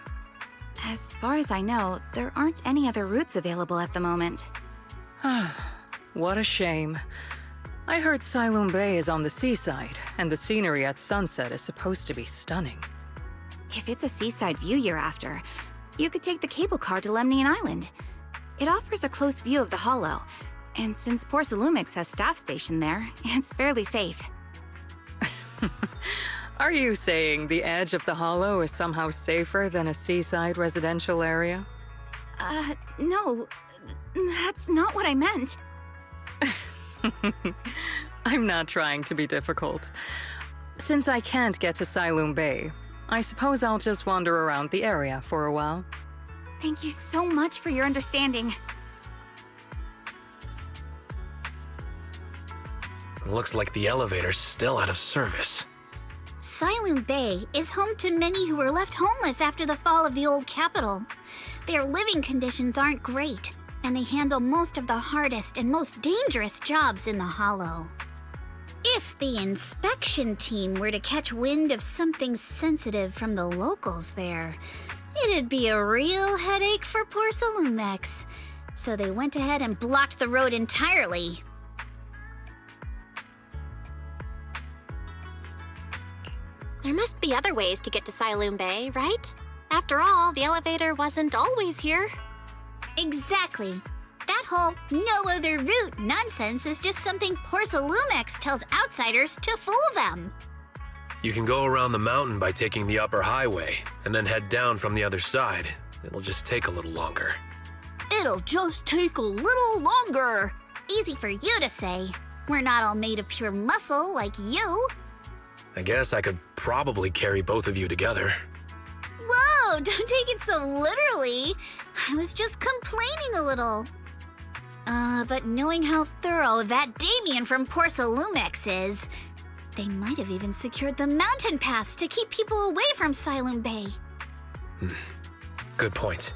As far as I know, there aren't any other routes available at the moment. What a shame. I heard Siloon Bay is on the seaside, and the scenery at sunset is supposed to be stunning. If it's a seaside view you're after, you could take the cable car to Lemnian Island. It offers a close view of the Hollow, and since Porsalumex has staff stationed there, it's fairly safe. Are you saying the edge of the Hollow is somehow safer than a seaside residential area? No. That's not what I meant. I'm not trying to be difficult. Since I can't get to Siloon Bay, I suppose I'll just wander around the area for a while. Thank you so much for your understanding. Looks like the elevator's still out of service. Siloon Bay is home to many who were left homeless after the fall of the old capital. Their living conditions aren't great, and they handle most of the hardest and most dangerous jobs in the Hollow. If the inspection team were to catch wind of something sensitive from the locals there, it'd be a real headache for Porsalumex. So they went ahead and blocked the road entirely. There must be other ways to get to Siloon Bay, right? After all, the elevator wasn't always here. Exactly. That whole no other route nonsense is just something Porsalumex tells outsiders to fool them. You can go around the mountain by taking the upper highway, and then head down from the other side. It'll just take a little longer. It'll just take a little longer. Easy for you to say. We're not all made of pure muscle like you. I guess I could probably carry both of you together. Whoa, don't take it so literally. I was just complaining a little. But knowing how thorough that Damien from Porsalumex is, they might have even secured the mountain paths to keep people away from Siloon Bay. Good point.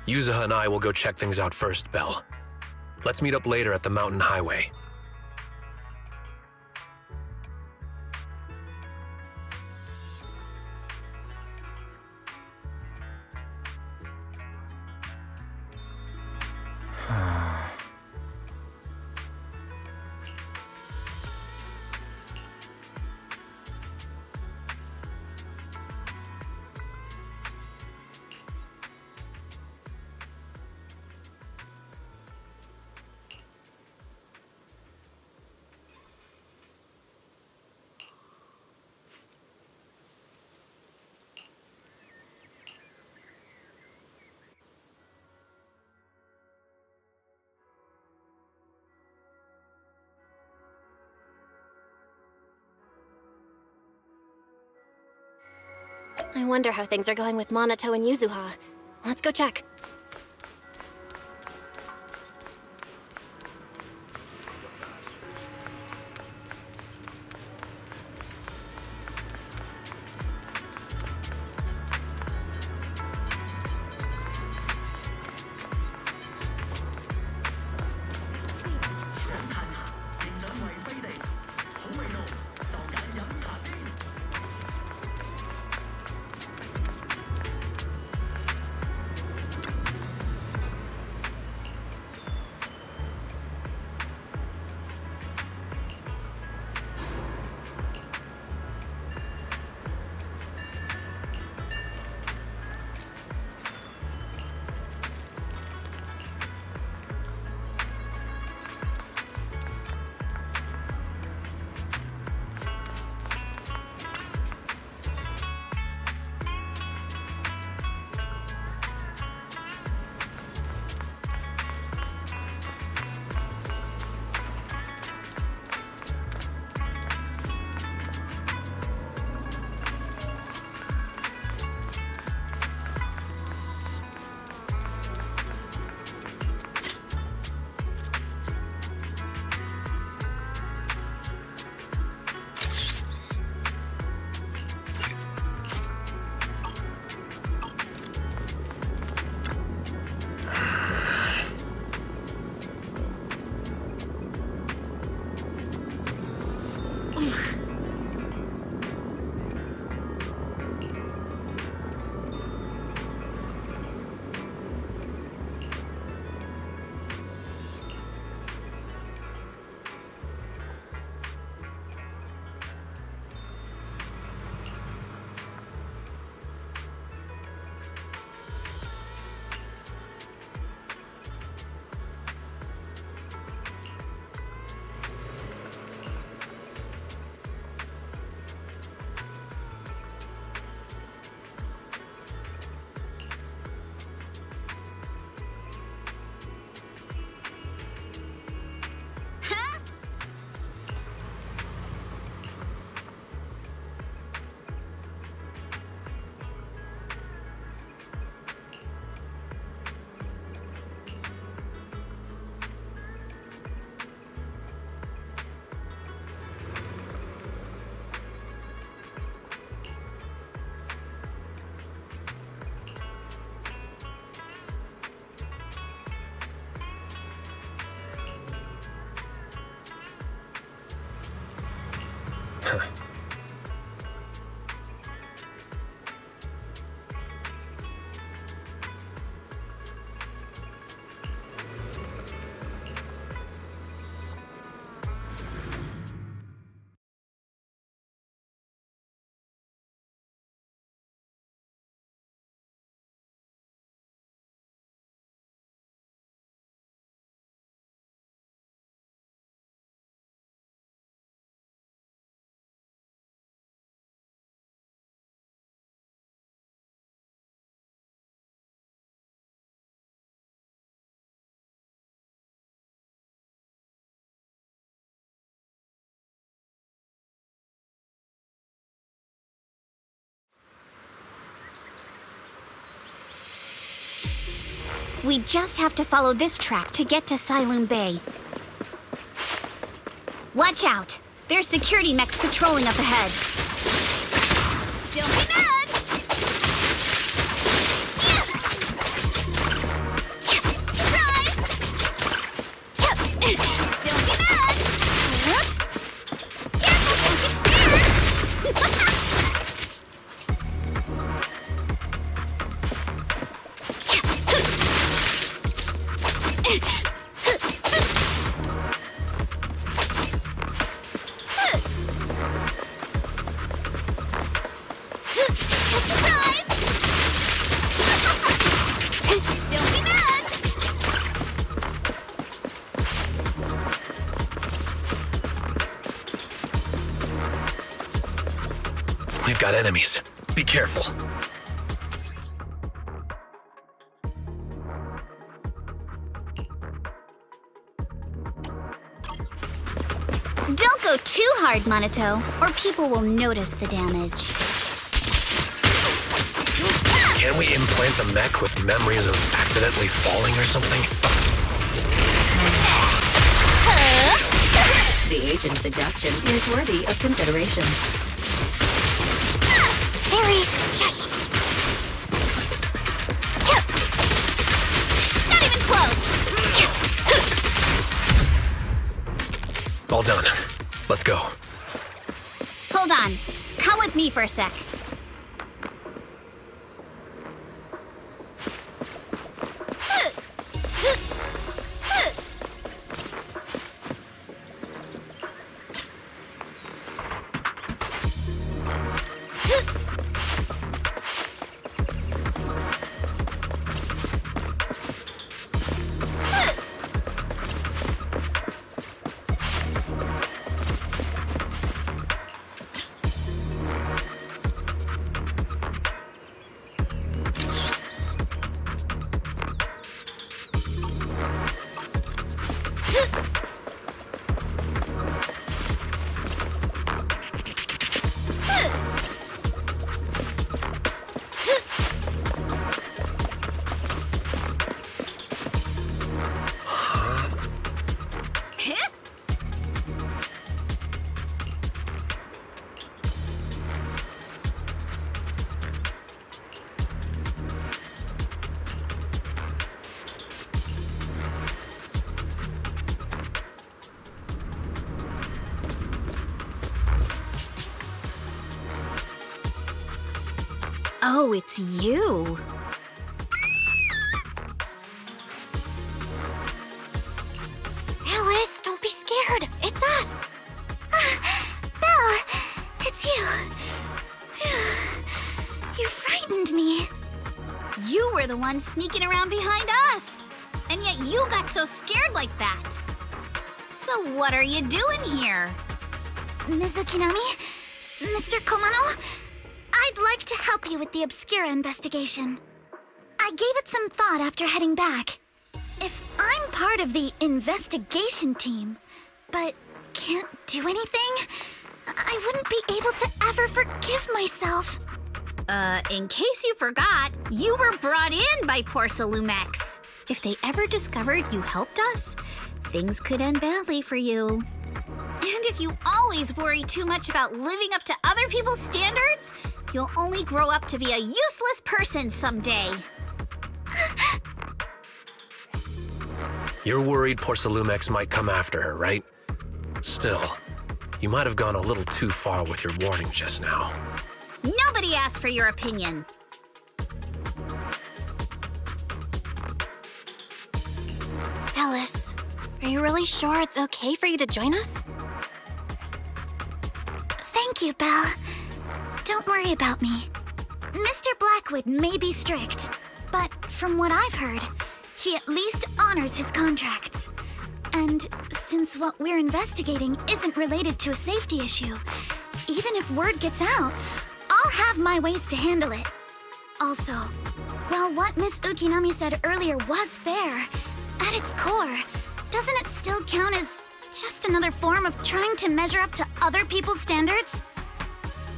Yuzuha and I will go check things out first, Belle. Let's meet up later at the mountain highway. I wonder how things are going with Monato and Yuzuha. Let's go check. We just have to follow this track to get to Saloon Bay. Watch out! There's security mechs patrolling up ahead. Don't be mad! Surprise! Don't be mad! Careful, don't get scared! We've got enemies. Be careful. Don't go too hard, Monato, or people will notice the damage. Can we implant the mech with memories of accidentally falling or something? The agent's suggestion is worthy of consideration. Harry, shush. Not even close! All done. Let's go. Hold on. Come with me for a sec. Oh, it's you. Alice, don't be scared. It's us. Belle, it's you. You frightened me. You were the one sneaking around behind us. And yet you got so scared like that. So what are you doing here? Mizukinami? Mr. Komano? I'd like to help you with the Obscura investigation. I gave it some thought after heading back. If I'm part of the investigation team, but can't do anything, I wouldn't be able to ever forgive myself. In case you forgot, you were brought in by Porcelumex. If they ever discovered you helped us, things could end badly for you. And if you always worry too much about living up to other people's standards, you'll only grow up to be a useless person someday. You're worried Porcelumex might come after her, right? Still, You might have gone a little too far with your warning just now. Nobody asked for your opinion. Alice, are you really sure it's okay for you to join us? Thank you, Belle. Don't worry about me. Mr. Blackwood may be strict, but from what I've heard, he at least honors his contracts. And since what we're investigating isn't related to a safety issue, even if word gets out, I'll have my ways to handle it. Also, while what Miss Ukinami said earlier was fair, at its core, doesn't it still count as just another form of trying to measure up to other people's standards?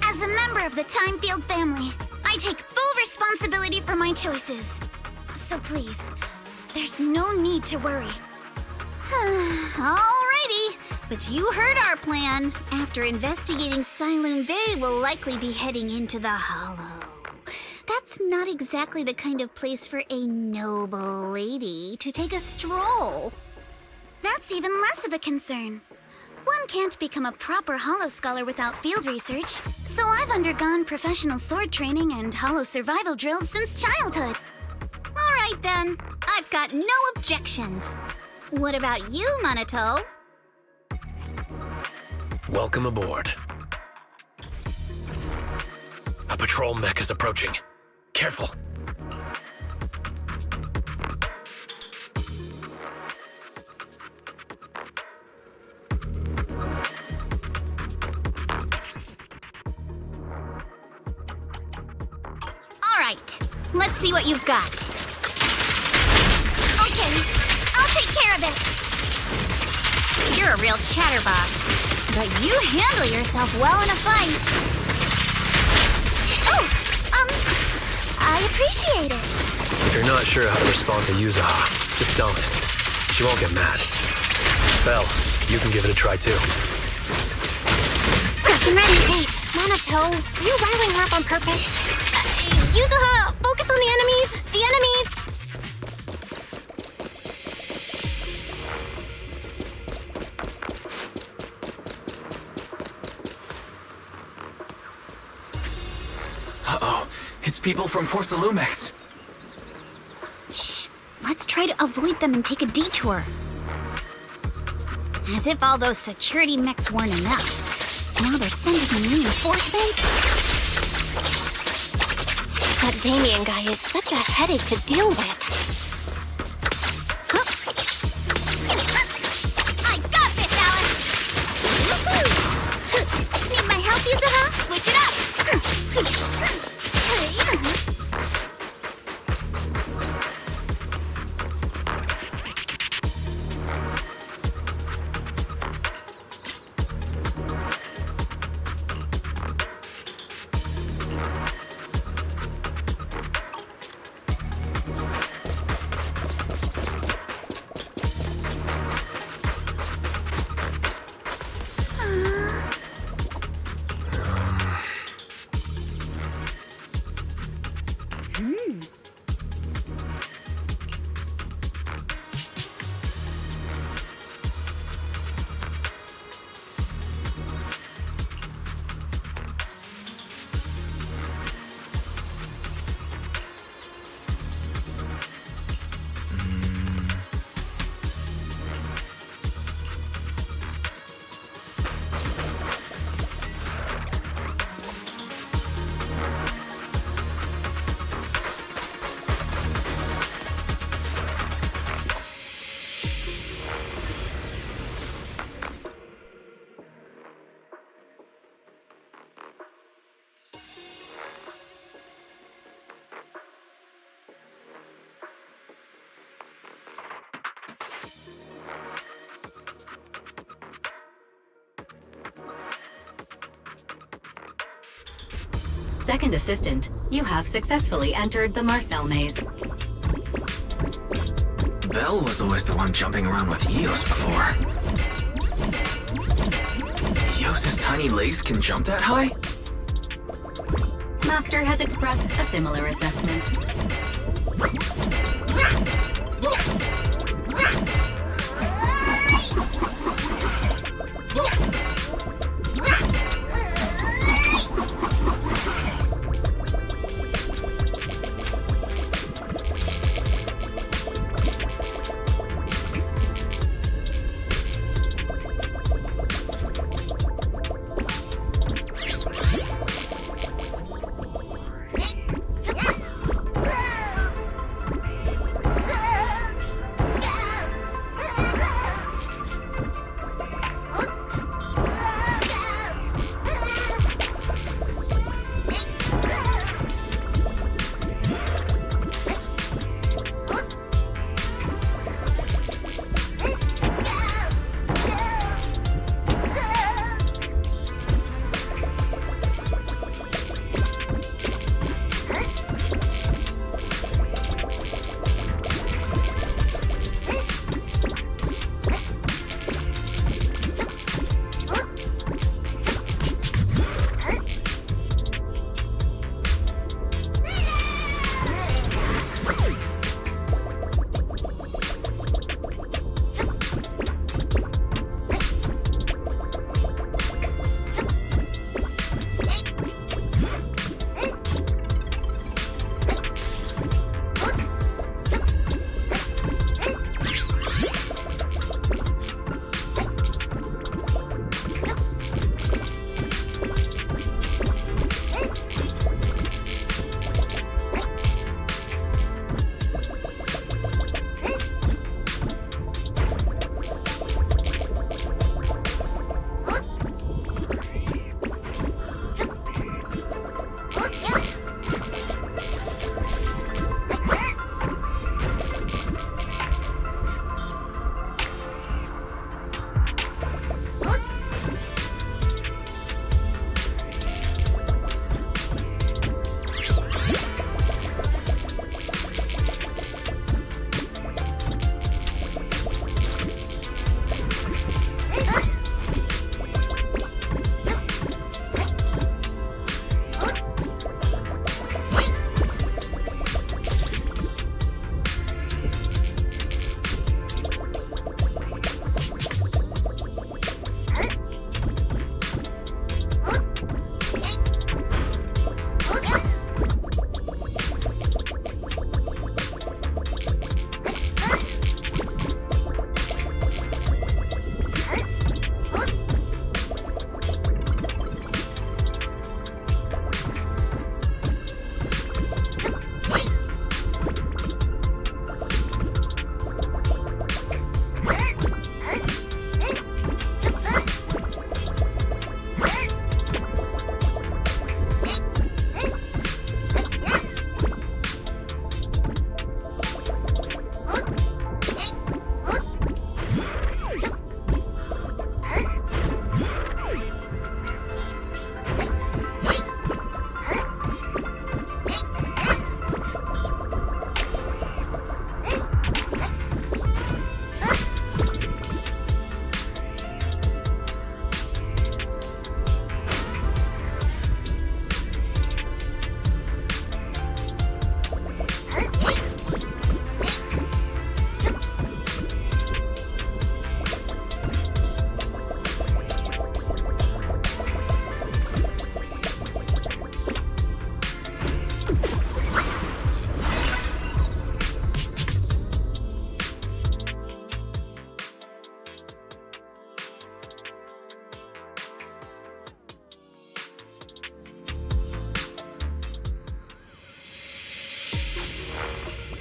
As a member of the Timefield family, I take full responsibility for my choices. So please, there's no need to worry. Alrighty, but you heard our plan. After investigating Saloon Bay, we'll likely be heading into the Hollow. That's not exactly the kind of place for a noble lady to take a stroll. That's even less of a concern. One can't become a proper Hollow scholar without field research, so I've undergone professional sword training and Hollow survival drills since childhood. Alright then, I've got no objections. What about you, Minato? Welcome aboard. A patrol mech is approaching. Careful. Alright, let's see what you've got. Okay, I'll take care of it. You're a real chatterbox, but you handle yourself well in a fight. Oh, I appreciate it. If you're not sure how to respond to Yuzaha, just don't. She won't get mad. Belle, you can give it a try too. Captain ready. Hey, Minato, are you riling her up on purpose? Yuzaha, focus on the enemies! The enemies! Uh-oh, it's people from Porcelumex. Shh, let's try to avoid them and take a detour. As if all those security mechs weren't enough. Now they're sending in reinforcements? That Damien guy is such a headache to deal with. I got this, Alice! Need my help, Yuzaha? Switch it up! Second assistant, you have successfully entered the Marcel maze. Belle was always the one jumping around with Eos before. Eos's tiny legs can jump that high? Master has expressed a similar assessment.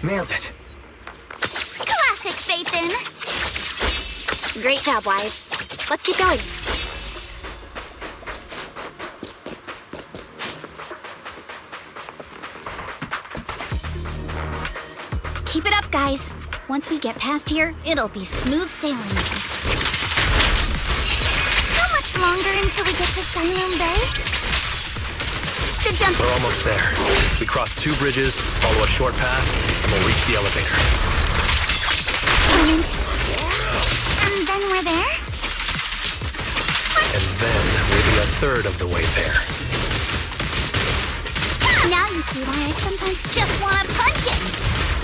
Nailed it. Classic, Phaethon! Great job, Wise. Let's keep going. Keep it up, guys. Once we get past here, it'll be smooth sailing. How much longer until we get to Siloam Bay? Good jump. We're almost there. We cross 2 bridges, follow a short path, and we'll reach the elevator. And then we're there? And then we'll be a third of the way there. Now you see why I sometimes just want to punch him.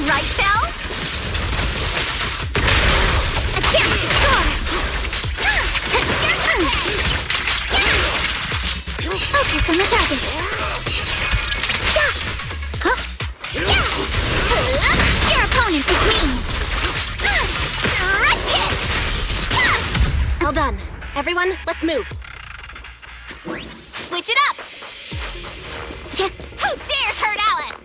Right, Belle? A chance to score! Focus on the target. Your opponent is me. Right hit! Well done. Everyone, let's move. Switch it up! Who dares hurt Alice?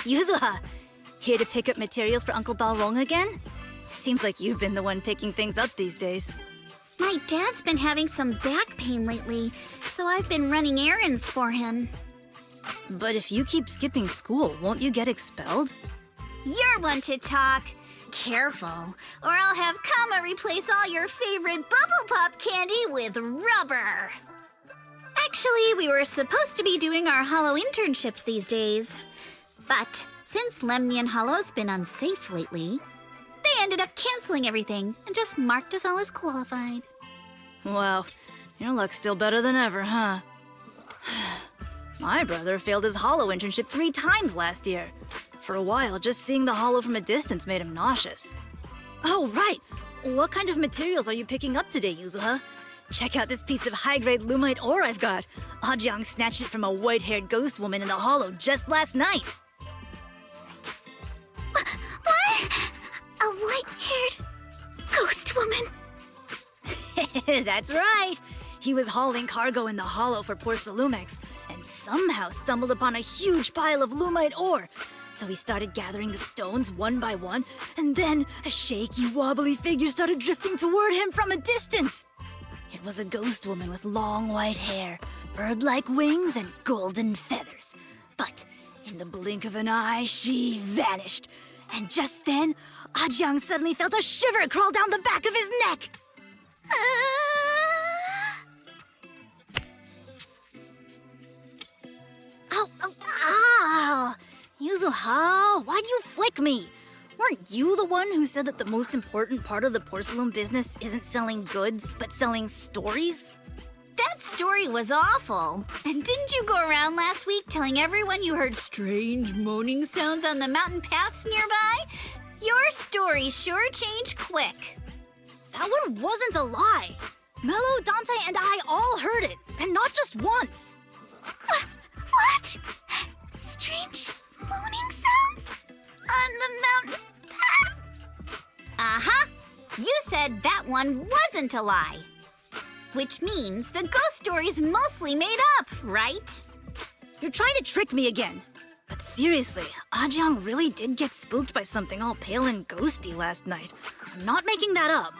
Yuzuha, here to pick up materials for Uncle Balrong again? Seems like you've been the one picking things up these days. My dad's been having some back pain lately, so I've been running errands for him. But if you keep skipping school, won't you get expelled? You're one to talk. Careful, or I'll have Kama replace all your favorite Bubble Pop candy with rubber. Actually, we were supposed to be doing our Hollow internships these days. But since Lemnian Hollow's been unsafe lately, they ended up canceling everything and just marked us all as qualified. Wow, your luck's still better than ever, huh? My brother failed his Hollow internship 3 times last year. For a while, just seeing the Hollow from a distance made him nauseous. Oh, right! What kind of materials are you picking up today, Yuzuha? Check out this piece of high-grade lumite ore I've got. Ajang snatched it from a white-haired ghost woman in the Hollow just last night. What? A white-haired ghost woman? That's right! He was hauling cargo in the Hollow for Porcelumex, and somehow stumbled upon a huge pile of lumite ore. So he started gathering the stones one by one, and then a shaky, wobbly figure started drifting toward him from a distance. It was a ghost woman with long white hair, bird-like wings, and golden feathers. But in the blink of an eye, she vanished. And just then, Ajang suddenly felt a shiver crawl down the back of his neck. Ow! Yuzuha, why'd you flick me? Weren't you the one who said that the most important part of the porcelain business isn't selling goods, but selling stories? That story was awful. And didn't you go around last week telling everyone you heard strange moaning sounds on the mountain paths nearby? Your story sure changed quick. That one wasn't a lie. Mello, Dante, and I all heard it, and not just once. What? Strange moaning sounds? On the mountain path? Uh-huh. You said that one wasn't a lie. Which means the ghost story's mostly made up, right? You're trying to trick me again. But But seriously, Ajang really did get spooked by something all pale and ghosty last night. I'm not making that up.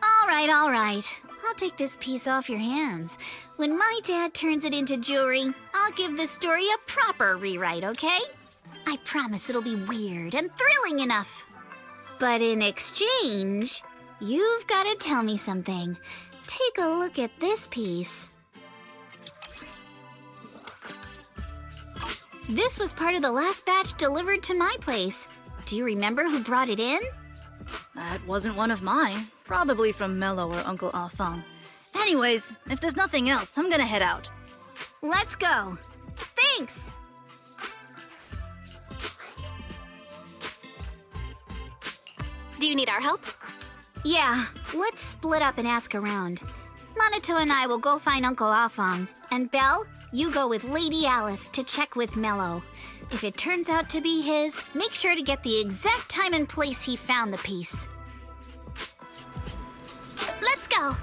All right. I'll take this piece off your hands. When my dad turns it into jewelry, I'll give this story a proper rewrite, okay? I promise it'll be weird and thrilling enough. But in exchange, you've got to tell me something. Take a look at this piece. This was part of the last batch delivered to my place. Do you remember who brought it in? That wasn't one of mine. Probably from Mello or Uncle Alphon. Anyways, if there's nothing else, I'm gonna head out. Let's go. Thanks! Do you need our help? Yeah, let's split up and ask around. Monato and I will go find Uncle Alphon. And Belle, you go with Lady Alice to check with Mello. If it turns out to be his, make sure to get the exact time and place he found the piece. Let's go!